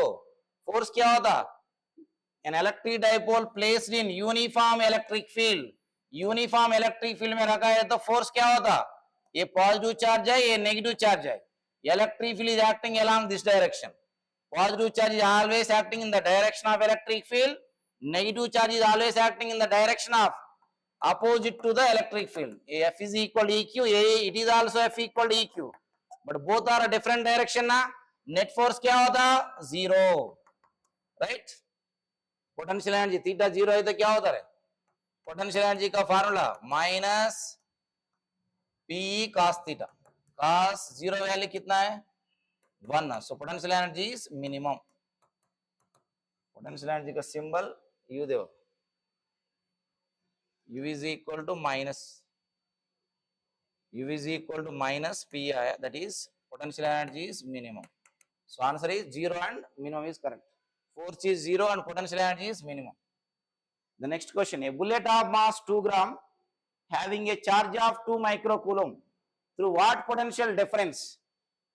Force क्या होता? An electric dipole placed in uniform electric field. Uniform electric field में रखा है तो फोर्स क्या होता? ये पॉजिटिव चार्ज है, ये नेगेटिव चार्ज है. Electric field is acting along this direction. Positive charge is always acting in the direction of electric field. Negative charge is always acting in the direction of opposite to the electric field. F is equal to EQ. It is also F equal to EQ. But both are a different direction ना. Net force क्या होता? 0. Right? Potential energy theta 0 है तो क्या होता है? Potential energy का formula minus P cos theta. Cos 0 value कितना है? 1. सो potential energy is minimum. Potential energy का सिंबल यू दो. U is equal to minus P आया. That is potential energy is minimum. So answer is 0 and minimum is correct. Force is 0 and potential energy is minimum. The next question, a bullet of mass 2 gram having a charge of 2 microcoulomb through what potential difference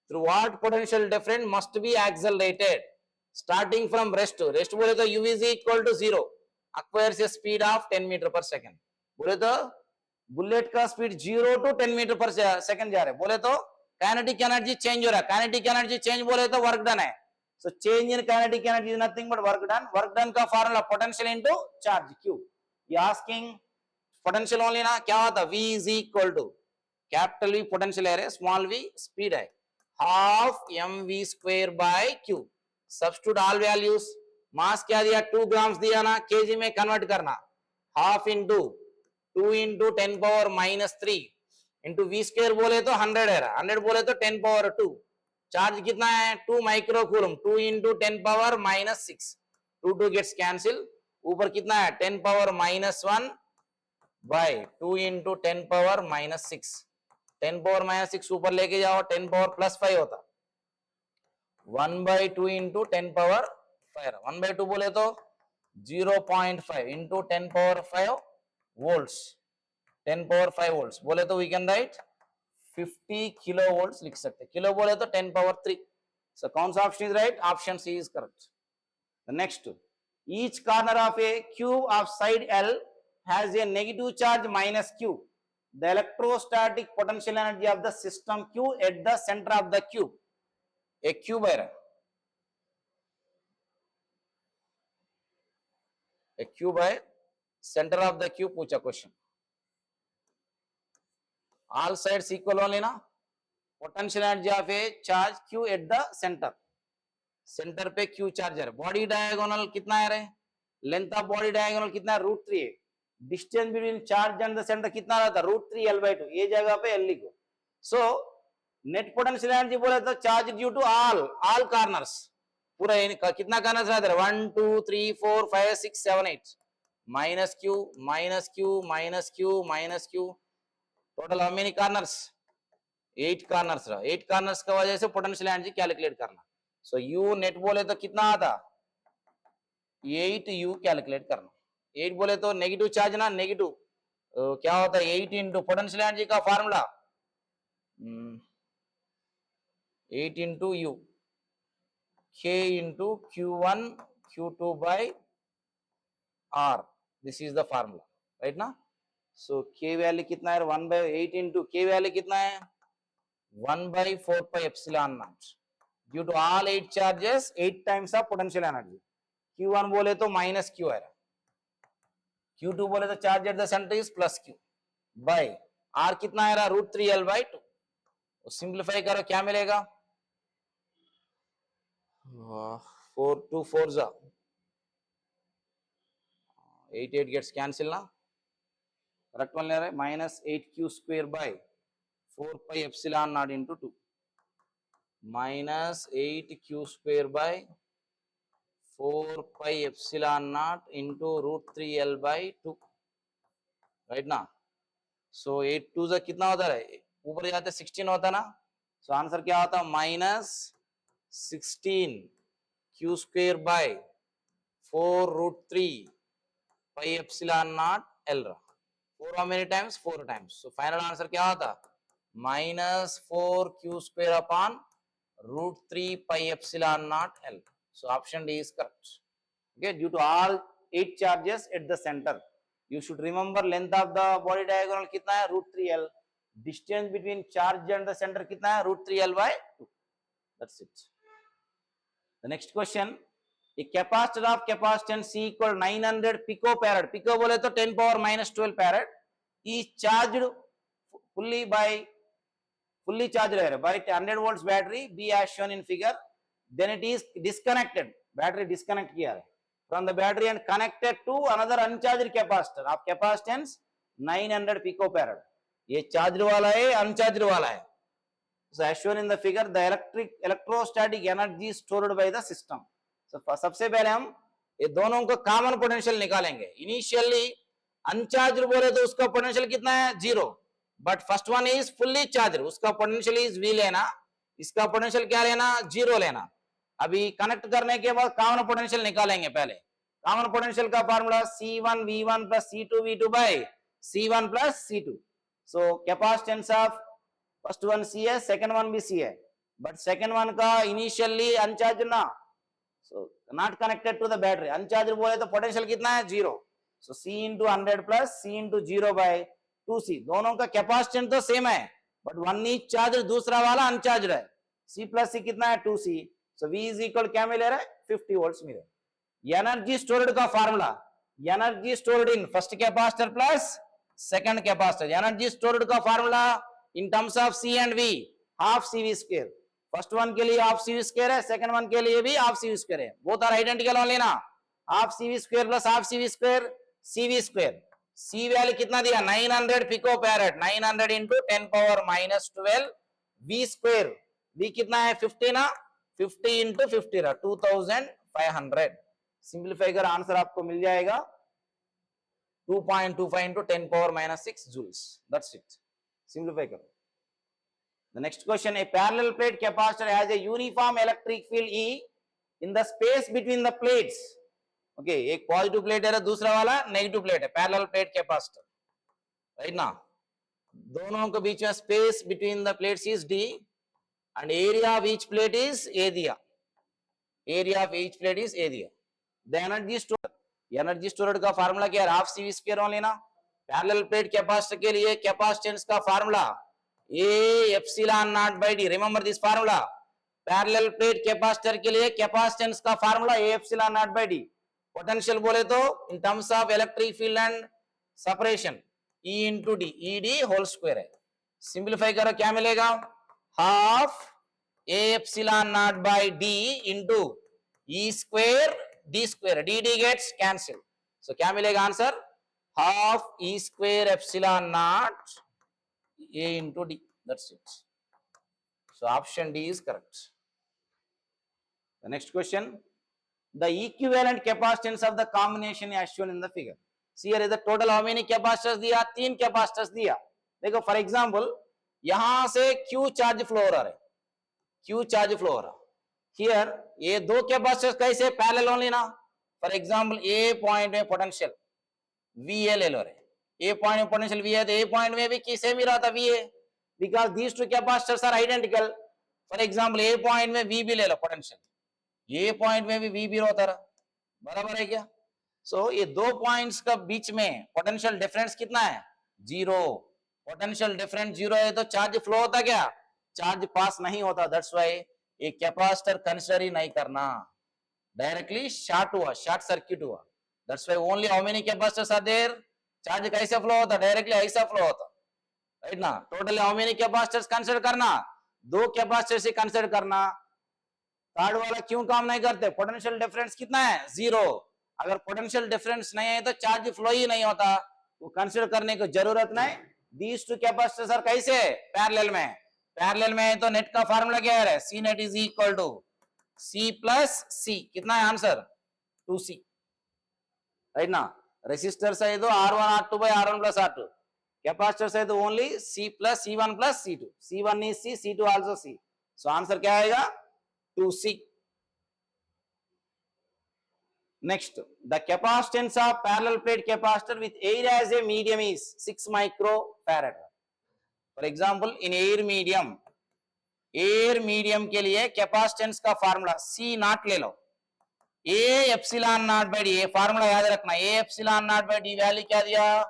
through what potential difference must be accelerated starting from rest बोले तो u is equal to 0 acquires a speed of 10 meter per second बोले तो bullet का speed 0 to 10 metre पर second जा रहा है बोले तो काइनेटिक एनर्जी चेंज हो रहा है काइनेटिक एनर्जी चेंज बोले तो वर्क डन है so change in kinetic energy is nothing but work done का formula potential into charge q ये आस्किंग पोटेंशियल ओनली ना क्या होता v is equal to capital V potential है स्मॉल v स्पीड है half mv square by q substitute all values mass क्या दिया 2 grams दिया ना केजी में कन्वर्ट करना half into 2 into 10 power minus 3 into v square बोले तो 100 है 100 बोले तो 10 power 2 चार्ज कितना है 2 microcoulomb 2 into 10 power minus 6 2 gets cancel ऊपर कितना है 10 power minus 1 by 2 into 10 power minus 6 10 power minus 6 ऊपर लेके जाओ 10 power plus 5 होता 1 by 2 into 10 power 5 1 by 2 बोले तो 0.5 into 10 power 5 volts 10 power 5 volts बोले तो we can write 50 kilovolts लिख सकते किलो बोले तो 10 power 3 so कौन सा option is right option C is correct the next each corner of a cube of side L has a negative charge minus q the electrostatic potential energy of the system q at the center of the cube एक cube है एक cube है center of the cube पूछा question all sides equal only ना potential energy of a charge q at the center पे q charge है body diagonal कितना है रे लेंथ ऑफ बॉडी डायगोनल कितना है √3 है distance between charge and the centre कितना रहता है √3 L/2 ये जगह पे L लिखो सो नेट पोटेंशियल एनर्जी बोले तो charge due to all corners पूरा कितना कॉर्नर्स रहता है 1 2 3 4 5 6 7 8 minus q minus q minus q minus q total how many corners 8 corners रहा 8 corners का वजह से पोटेंशियल एनर्जी कैलकुलेट करना सो u नेट बोले तो कितना आता 8u कैलकुलेट करना 8 बोले तो नेगेटिव चार्ज ना नेगेटिव क्या होता है 8 इंटू पोटेंशियल एनर्जी का formula 8 into u k into q1 q2 by r this is the formula right ना so k वैल्यू कितना है 1 by 8 into k वैल्यू कितना है 1 by 4 pi epsilon naught due to all 8 charges 8 times of potential energy q1 बोले तो minus q है q2 बोले तो charge at the center is plus q by r कितना है √3 L/2 सिंप्लीफाई करो क्या मिलेगा 4 2 4 जा 8 gets cancel ना correct one ले रहे minus 8q square by 4 pi epsilon naught into 2 minus 8q square by 4 pi epsilon naught into √3 L/2 right ना so 8 2 जा कितना होता है ऊपर जाते 16 होता ना so आंसर क्या होता minus 16 q square by 4 √3 pi epsilon naught L रहा 4 how many times 4 times so final answer क्या होता minus 4 q square upon √3 pi epsilon naught L so option D is correct okay due to all 8 charges at the center you should remember length of the body diagonal कितना है √3 L distance between charge and the center कितना है √3 L/2 that's it the next question a capacitor of capacitance C equal 900 picofarad pico बोले तो 10 power minus 12 farad is charged fully charged है by 100 volts battery B as shown in figure then it is disconnected battery disconnect किया है from the battery and connected to another uncharged capacitor of capacitance 900 picofarad ये charged वाला है uncharged वाला है so as shown in the figure the electrostatic energy stored by the system so सबसे पहले हम ये दोनों को कॉमन पोटेंशियल निकालेंगे इनिशियली अनचार्ज बोले तो उसका पोटेंशियल कितना है 0 but first one is fully charge उसका पोटेंशियल इज v लेना इसका पोटेंशियल क्या लेना 0 लेना अभी कनेक्ट करने के बाद कॉमन पोटेंशियल निकालेंगे पहले कॉमन पोटेंशियल का formula C1 V1 plus C2 V2 by C1 plus C2 so capacitance of first one C है second one भी C है but second one का initially uncharged ना, so not connected to the battery. Uncharged बोले तो potential कितना है 0. So C into 100 plus C into 0 by 2C. दोनों का capacitance तो same है, but one is charged, दूसरा वाला uncharged है. C plus C कितना है 2C. So V is equal क्या मिल रहा है 50 volts मिल रहा है. Energy stored का formula, energy stored in first capacitor plus second capacitor. Energy stored का formula in terms of C and V, half CV square. First one के लिए half CV square है, सेकंड वन के लिए भी हाफ सीवी स्क्वायर है. Both are identical only ना. Half CV square plus half CV square CV square. C value कितना दिया 900 pico farad. 900 into 10 power minus 12 V square. V कितना है 50 ना. 50 into 50 रहा 2500. सिंप्लीफाई कर आंसर आपको मिल जाएगा 2.25 into 10 power minus 6 joules. That's it. Simplify करो. The next question, a parallel plate capacitor has a uniform electric field E in the space between the plates. Okay, एक positive plate है, दूसरा वाला negative plate है, parallel plate capacitor. Right now, दोनों के बीच में space between the plates is D and area of each plate is A दिया. Area of each plate is A दिया. The energy stored, energy stored का formula क्या है? half CV square only ना. Parallel plate capacitor के लिए capacitance का formula A epsilon naught by D. Remember this formula. Parallel plate capacitor के लिए capacitance का formula A epsilon naught by D. Potential बोले तो in terms of electric field and separation E into D. ED whole square है. Simplify करो क्या मिलेगा? Half A epsilon naught by D into E square D square. DD gets cancelled. So क्या मिलेगा answer? Half E square epsilon naught A into D. That's it. So option D is correct. The next question. The equivalent capacitance of the combination as shown in the figure. See here is the total how many capacitors दिया? 3 capacitors दिया. देखो for example यहां से Q charge flow हो रहा है. Q charge flow हो रहा. Here ये दो capacitors कैसे parallel only ना. For example A point में potential VA ले लो रहे. A point में potential V है तो A point में भी सेम ही रहा था VA because these two capacitors are identical. For example A point में V भी ले लो potential, A point में भी V भी होता रहा. बराबर है क्या? So ये दो points का बीच में potential difference कितना है? 0. Potential difference 0 है तो charge flow होता क्या? Charge pass नहीं होता. That's why ये capacitor consider ही नहीं करना. Directly short हुआ, short circuit हुआ. That's why only how many capacitors are there? Charge कैसे फ्लो होता? डायरेक्टली ऐसा फ्लो होता. राइट ना. Totally how many capacitors consider करना? दो कैपेसिटर से कंसीडर करना. थर्ड वाला क्यों काम नहीं करते? पोटेंशियल डिफरेंस कितना है? 0. अगर पोटेंशियल डिफरेंस नहीं है तो चार्ज फ्लो ही नहीं होता. वो कंसीडर करने की जरूरत नहीं. दीज टू कैपेसिटर्स आर कैसे पैरेलल में? पैरेलल में तो नेट का फार्मूला क्या है? C net is equal to C plus C. कितना है आंसर? 2C. राइट ना. रेसिस्टर्स है तो R1 R2 by R1 plus R2. Capacitors है तो only C plus C1 plus C2. C1 is C, C2 also C. So answer क्या आएगा? 2C. Next, the capacitance of parallel plate capacitor with air as a medium is 6 microfarad. For example, in air medium के लिए capacitance का formula C naught ले लो. A epsilon naught by D. ये formula याद रखना. A epsilon naught by D value क्या दिया?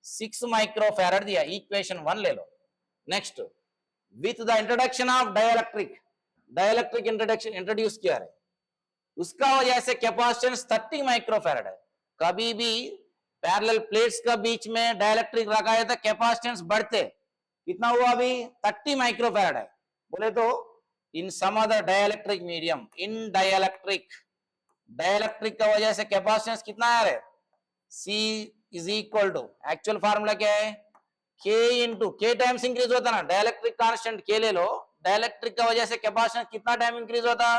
6 माइक्रोफैराड दिया. इक्वेशन 1 ले लो. Next, with the introduction of dielectric introduce किया है, उसका वजह से कैपेसिटेंस 30 माइक्रोफैराड है. कभी भी पैरेलल प्लेट्स का बीच में डाइलेक्ट्रिक रखा है तो कैपेसिटेंस बढ़ते. कितना हुआ अभी? 30 माइक्रोफैराड है. बोले तो in some other dielectric medium, in dielectric का वजह से कैपेसिटेंस कितना आ रहा है? C is equal to, actual formula क्या है? K into K times increase होता ना. डाइलेक्ट्रिक कांस्टेंट K ले लो. डाइलेक्ट्रिक का वजह से कैपेसिटेंस कितना टाइम इंक्रीज होता?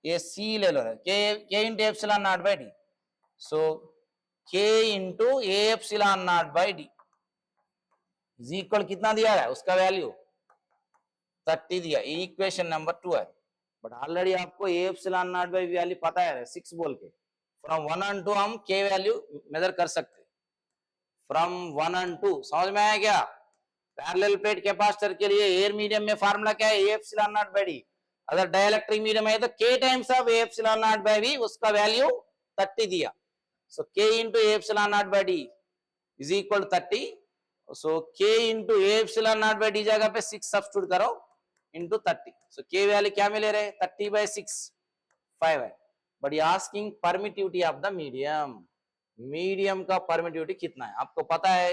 ये C ले लो. K into epsilon not by D. So K into A epsilon not by D is equal कितना दिया है? उसका वैल्यू 30 दिया. इक्वेशन नंबर 2 है. बट ऑलरेडी आपको A epsilon not by value पता है 6 बोल के. फ्रॉम 1 and 2 हम K वैल्यू मेजर कर सकते. फ्रॉम 1 and 2 समझ में आया क्या? पैरेलल प्लेट कैपेसिटर के लिए एयर मीडियम में फार्मूला क्या है, a epsilon not by d. अगर डाइलेक्ट्रिक मीडियम है तो K times of a epsilon not by v, उसका वैल्यू 30 दिया। So K into a epsilon not by d is equal 30। So K into a epsilon not by d जगह पे 6 substitute करो into 30। So के value क्या मिले रहे, 30/6 5 है। But asking permittivity of the medium, medium का परमिटिविटी कितना है आपको पता है।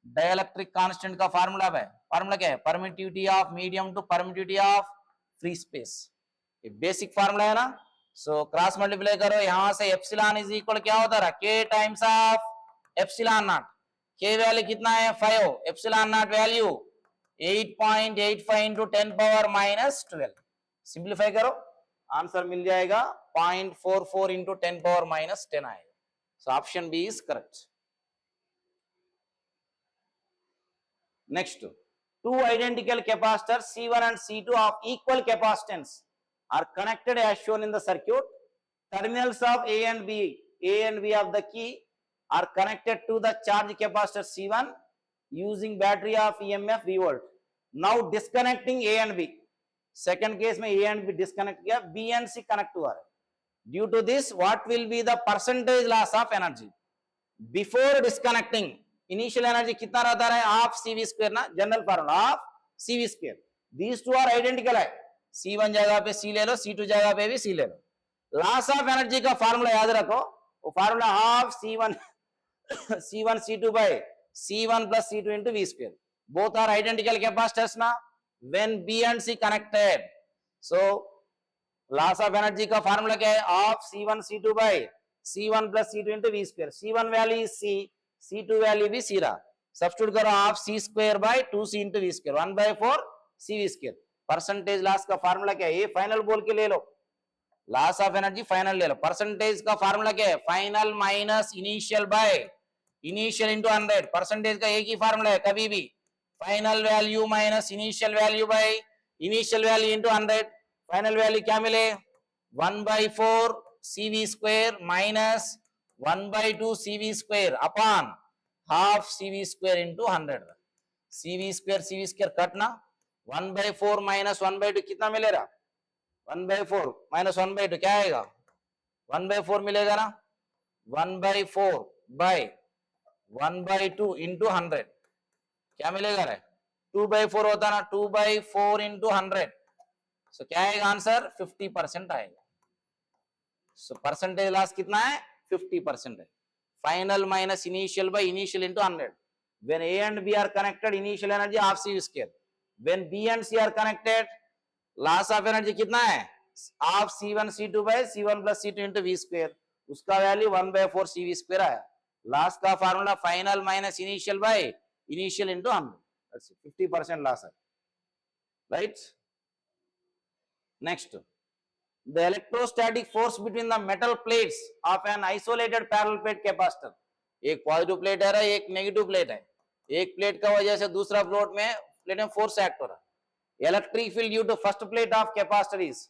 डाइलेक्ट्रिक कांस्टेंट का फार्मूला है, फार्मूला क्या है, permittivity of medium to permittivity of free space, ये बेसिक फार्मूला है ना। सो क्रॉस मल्टीप्लाई करो, यहां से एप्सिलॉन इज इक्वल क्या होता रहा, K times of epsilon not. K value कितना है 5, epsilon not value 8.85 into 10⁻⁻12। Simplify करो, आंसर मिल जाएगा 0.44 इंटू 10⁻⁻10 आएगा। So option B is correct. Next, two identical capacitors C1 and C2 of equal capacitance are connected as shown in the circuit. Terminals of A and B of the key are connected to the charge capacitor C1 using battery of EMF V volt. Now disconnecting A and B. Second case में A and B disconnect किया, B and C connect हुआ है. Due to this, what will be the percentage loss of energy? Before disconnecting, initial energy कितना रहता है, half CV square ना, general formula half CV square. These two are identical है, C1 जगह पे C ले लो, C2 जगह पे भी C ले लो। लॉस ऑफ एनर्जी का फार्मूला याद रखो, वो formula half C1 C1 C2 by C1 plus C2 into V square. Both are identical capacitors ना, when B and C connected. So loss of energy का फार्मूला क्या है, half C1 C2 by C1 plus C2 into V square. C1 value is C, C2 value भी C रहा, substitute करो half C square by 2C into V square, 1/4 CV square. Percentage loss का formula क्या है, ये final बोल के ले लो, लॉस ऑफ एनर्जी फाइनल ले लो। परसेंटेज का फार्मूला क्या है, final minus initial by initial into 100। Percentage का एक ही फार्मूला है कभी भी, final value minus initial value by initial value into 100। Final value क्या मिले, 1/4 CV square minus 1/2 CV square upon half CV square into 100। CV square कटना, 1/4 minus 1/2 कितना मिलेगा, 1/4 माइनस 1/2 क्या आएगा, 1/4 मिलेगा ना, 1/4 बाय 1/2 इंटू 100 क्या मिलेगा रे, 2/4 होता ना, 2/4 इंटू 100। सो क्या आएगा आंसर, 50% आएगा। सो परसेंटेज लॉस कितना है, 50% है। Final minus initial by initial into 100। When A and B are connected, initial energy half CV square. When B and C are connected, loss of energy कितना है, half C1 C2 by C1 plus C2 into V square, उसका value 1/4 CV square आया। Loss का formula final minus initial by initial into 100, 50% loss है, right. Next, the electrostatic force between the metal plates of an isolated parallel plate capacitor। एक positive plate है, एक negative plate है, एक plate का वजह से दूसरा प्लेट में फोर्स एक्ट हो रहा है। Electric field due to first plate of capacitor is,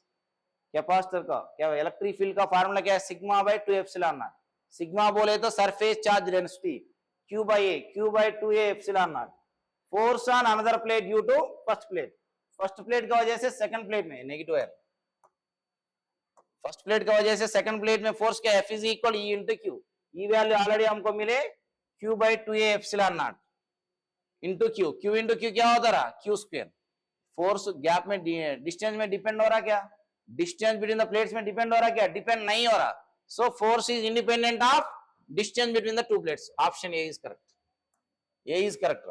capacitor का क्या इलेक्ट्रिक फील्ड का फार्मूला क्या है, sigma by 2 epsilon not. Sigma बोले तो surface charge density, Q by A, Q by 2A epsilon not. Force on another plate due to first plate, first plate का वजह से सेकंड प्लेट में negative है, फर्स्ट प्लेट का वजह से सेकंड प्लेट में फोर्स क्या है, F is equal E into Q। E value already हमको मिले, Q by 2A epsilon not into Q। Q into Q क्या होता रहा, Q स्क्वायर। फोर्स गैप में डिस्टेंस में डिपेंड हो रहा क्या, डिस्टेंस बिटवीन द प्लेट्स में डिपेंड हो रहा क्या, डिपेंड नहीं हो रहा। So force is independent of distance between the two plates. Option A is correct, ये इज करेक्ट।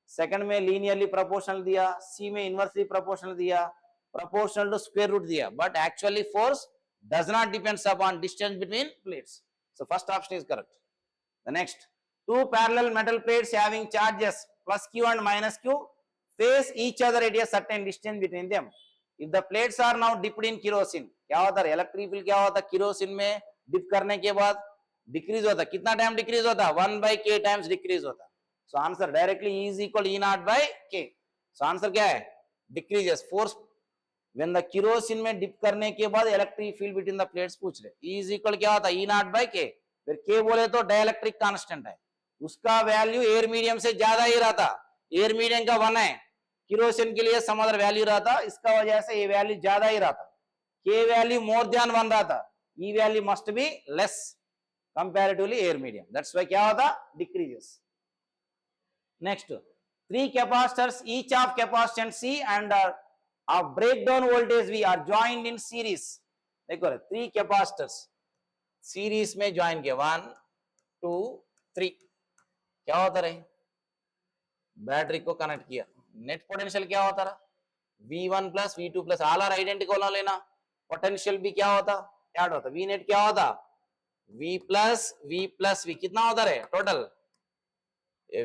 सेकंड में लीनियरली प्रोपोर्शनल दिया, सी में इनवर्सली प्रोपोर्शनल दिया, प्रोपोर्शनल टू स्क्वायर रूट दिया, but actually force does not depends upon distance between plates. So first option is correct. The next, two parallel metal plates having charges plus Q and minus Q face each other at a certain distance between them. If the plates are now dipped in kerosene, क्या होता है, electric field क्या होता है, kerosene में dip करने के बाद डिक्रीज होता है, कितना टाइम डिक्रीज होता है, 1/k टाइम्स डिक्रीज होता है। So answer directly E is equal E0/k। So answer क्या है, decreases force when the kerosene में डिप करने के बाद electric field between the plates पूछ रहे, E इज इक्वल क्या होता है, E0/k। फिर K बोले तो डाइलेक्ट्रिक कांस्टेंट है, उसका वैल्यू एयर मीडियम से ज्यादा ही रहता, एयर मीडियम का 1 है, किरोसिन के लिए सम अदर वैल्यू रहा था, इसका वजह से ये वैल्यू ज्यादा ही रहा था, के वैल्यू मोर देन 1 रहा था, ई value must be less comparatively air medium, that's why क्या होता, decreases. Next, three capacitors each of capacitance C and of breakdown voltage V are joined in series. देखो 3 capacitors सीरीज में join किया, 1 2 3, क्या होता रहे, बैटरी को कनेक्ट किया, नेट पोटेंशियल क्या होता रहा, V1 plus V2 plus all are identical लेना, पोटेंशियल भी क्या होता, ऐड होता, V नेट क्या होता, V प्लस V कितना होता रहे टोटल,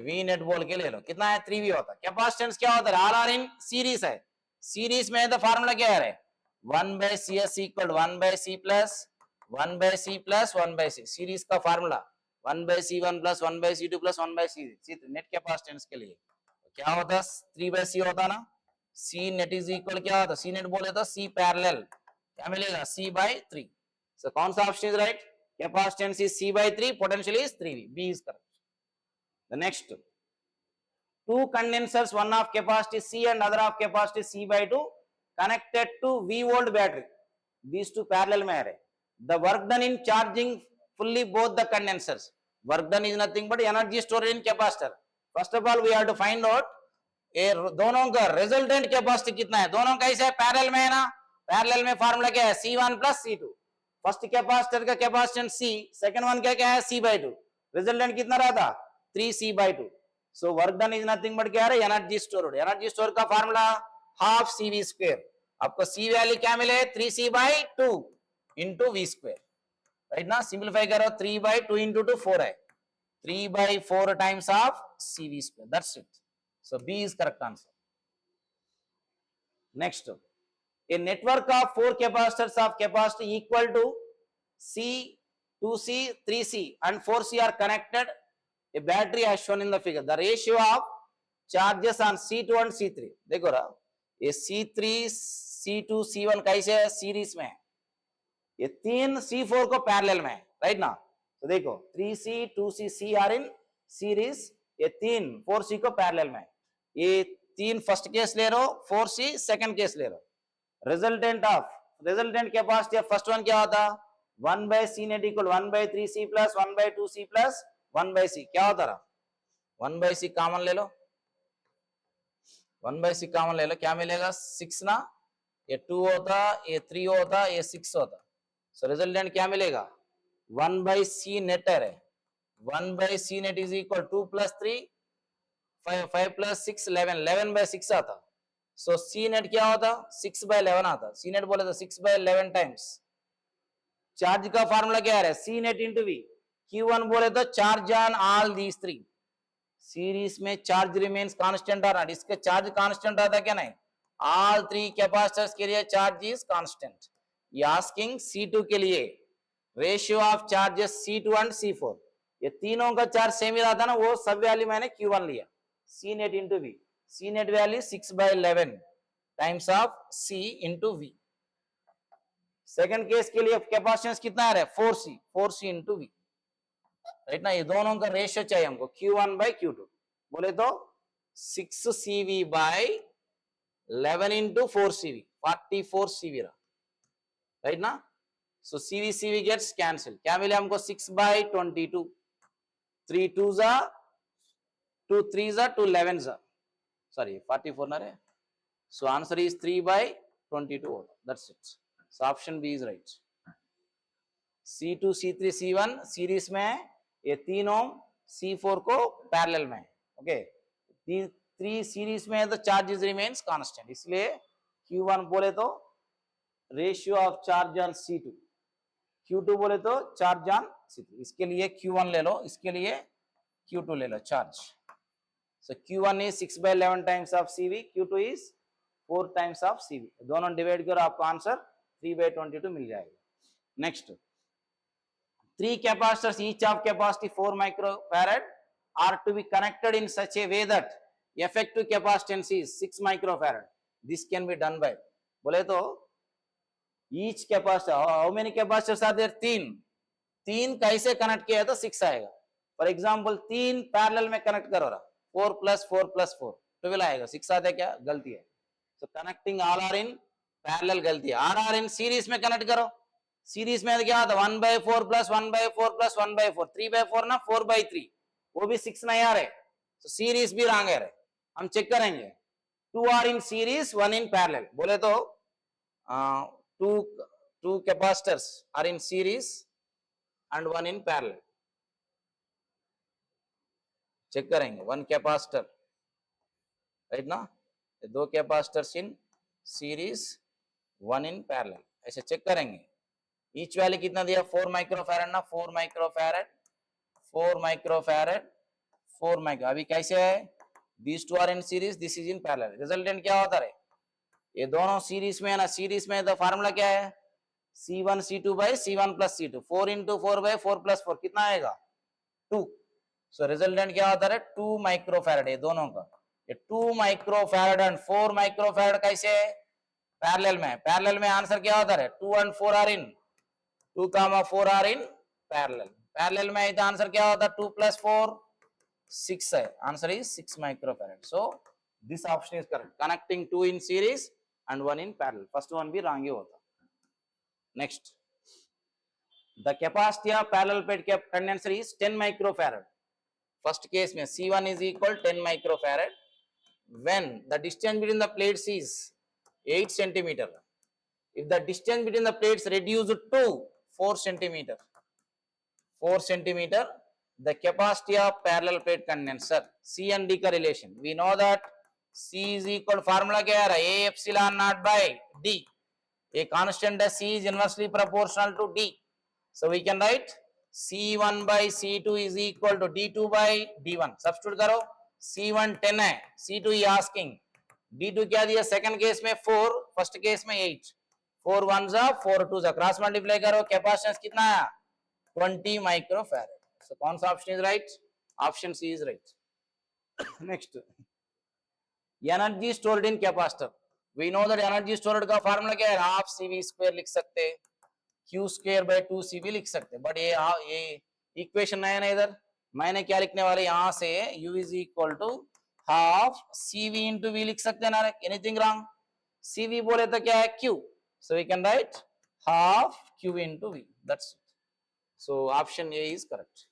V नेट बोल के ले लो, कितना है 3V होता. कैपेसिटेंस क्या होता है, आर आर इन सीरीज है, सीरीज में तो फार्मूला क्या है, 1/CS equal 1/C plus 1/C plus 1/C, series का formula 1/C1 plus 1/C2 plus 1/C, net capacitance के लिए क्या होता 3/C होता ना, C नेट इज इक्वल क्या होता, C नेट बोले तो C पैरेलल, क्या मिलेगा C/3. सो कौन सा option is right, capacitance is C/3, potential is 3V, B is correct. The next, two condensers, one of capacity C and other of capacity C/2 connected to V volt battery. These two parallel में है. The work done in charging fully both the condensers. Work done is nothing but energy stored in capacitor. First of all, we have to find out दोनों का resultant capacity कितना है, दोनों कैसे है, parallel में है ना, parallel में फार्मूला क्या है, C1 plus C2. First capacitor का कैपेसिटेंस C, सेकंड वन क्या है C/2, रिजल्टेंट कितना रहा था 3C/2. So work done is nothing but क्या है, एनर्जी स्टोर्ड, एनर्जी स्टोर का फार्मूला हाफ CV स्क्वायर, आपको C वैल्यू क्या मिले 3C/2 into V square, right ना, सिंप्लीफाई करो 3/2 इंटू 2 4 है, 3/4 times of CV square, that's it. So B is correct answer. Next, a network of 4 capacitors of capacity equal to C, 2C, 3C and 4C are connected. A battery as shown in the figure. The ratio of charges on C2 and C3. देखो रहा, ये C3, C2, C1 कैसे है, series में है, ये तीन C4 को पैरेलल में है, राइट ना. तो देखो 3C, 2C, C are in series, ये तीन 4C को पैरेलल में है, ये तीन फर्स्ट केस ले रहे हो, 4C सेकंड केस ले रहे हो. Resultant capacity of first one क्या होता, 1/C net equal 1/3C plus 1/2C plus 1/C, क्या होता रहा 1/C कॉमन ले लो, 1/C कॉमन ले लो, क्या मिलेगा 6 ना, ये 2 होता, ये 3 होता, ये 6 होता. सो रिजल्टेंट क्या मिलेगा 1/C नेट है, 1/C net is equal 2 plus 3 5 plus 6 11, 11/6 आता. सो C नेट क्या होता 6/11 आता, C नेट बोले तो 6/11 टाइम्स. चार्ज का फार्मूला क्या है C net into V, Q1 बोले तो charge on all these 3, series में चार्ज रिमेन्स कांस्टेंट आ रहा, इसके चार्ज कांस्टेंट आता क्या नहीं, ऑल 3 कैपेसिटर्स के लिए चार्ज इज कांस्टेंट. ये आस्किंग C2 के लिए ratio of charges C2 and C4, ये तीनों का चार्ज सेम ही रहा था ना, वो सब वैल्यू मैंने Q1 लिया, C net into V, C net value 6/11 times of C into V. Second case के लिए कैपेसिटेंस कितना है 4C इंटू V, राइट ना, ये दोनों का रेशियो चाहिए हमको Q1/Q2, बोले तो 6CV/11 इंटू 4CV 44CV रहा, राइट ना. सो CV गेट्स कैंसिल, क्या मिले हमको 6/22, 3 2 जा 2 3 जा 2 11 जा, sorry 44 ना रे. So answer is 3/22. That's it. So option B is right. C2, C3, C1 series में है, ये तीनों C4 को पैरेलल में है, ओके. 3 सीरीज में है तो चार्जेस रिमेन्स कांस्टेंट, इसलिए Q1 बोले तो ratio of charge on C2, Q2 बोले तो चार्ज ऑन C3, इसके लिए Q1 ले लो, इसके लिए Q2 ले लो charge. So Q1 is 6/11 times of CV, Q2 is 4 times of CV, दोनों डिवाइड करो आपको आंसर 3/22 मिल जाएगा. Next, 3 capacitors each of capacity 4 microfarad are to be connected in such a way that effective capacitance is 6 microfarad. This can be done by, बोले तो each capacitor, how many capacitors are there, 3 कैसे connect किया है तो 6 आएगा. For example 3 parallel में connect करो रहा, 4 plus 4 plus 4 12 आएगा, 6 आता है क्या? गलती है. So connecting all are in parallel गलती है. R in series में कनेक्ट करो. सीरीज में क्या आता है? 1/4 plus 1/4 plus 1/4 3/4 ना 4/3 वो भी 6 नहीं आ रहे. तो सीरीज भी रॉन्ग है. हम चेक करेंगे. 2 are in series, 1 in parallel. बोले तो two capacitors are in series and 1 in parallel. Check करेंगे. 1 कैपेसिटर राइट ना, 2 capacitors in series 1 in parallel, ऐसे चेक करेंगे. ईच वैल्यू कितना दिया? 4 माइक्रोफैरड ना, 4 माइक्रोफैरड 4 माइक्रोफैरड 4 माइक्रो. अभी कैसे है? these two are in series, this is in parallel. Resultant क्या होता है? ये दोनों सीरीज में है ना. सीरीज में तो फार्मूला क्या है? C1 C2 by C1 plus C2. 4 into 4 by 4 plus 4 कितना आएगा? 2. सो रिजल्टेंट क्या होता है? 2 माइक्रोफैरड. ये दोनों का ये 2 माइक्रोफैरड एंड 4 माइक्रोफैरड कैसे है? पैरेलल में. पैरेलल में आंसर क्या होता है? 2 and 4 are in 2, 4 are in parallel. Parallel में तो आंसर क्या होता है? 2 plus 4 6 है. Answer is 6 microfarad. So this option is correct. Connecting 2 in series and 1 in parallel. First one भी रॉन्ग ही होता. Next, the capacity of parallel plate condenser is 10 microfarad. First case में C1 is equal 10 microfarad when the distance between the plates is 8 centimeter. If the distance between the plates reduced to 4 centimeter, 4 centimeter, the capacity of parallel plate condenser, C and D का relation. We know that C is equal, formula क्या है? A epsilon naught by D. A constant है, C is inversely proportional to D. So we can write C1 by C2 is equal to D2 by D1. Substitute करो. C1 10 है, C2 ही asking. D2 क्या दिया? Second case में 4, first case में 8. 4 1 जा 4 2 जा, cross multiply करो. कैपेसिटेंस कितना है? 20 माइक्रोफैरड. सो कौन सा option is right? Option C is right. Next, energy stored in capacitor. We know that energy stored का फार्मूला क्या है? हाफ CV स्क्वायर लिख सकते हैं, Q स्क्वायर बाय 2C भी लिख सकते हैं. बट ये इक्वेशन नया ना, इधर मैंने क्या लिखने वाले? यहां से U is equal to half CV into V लिख सकते हैं ना. Anything wrong? CV बोले तो क्या है? Q. So we can write half Q into V. That's it. So option A is correct.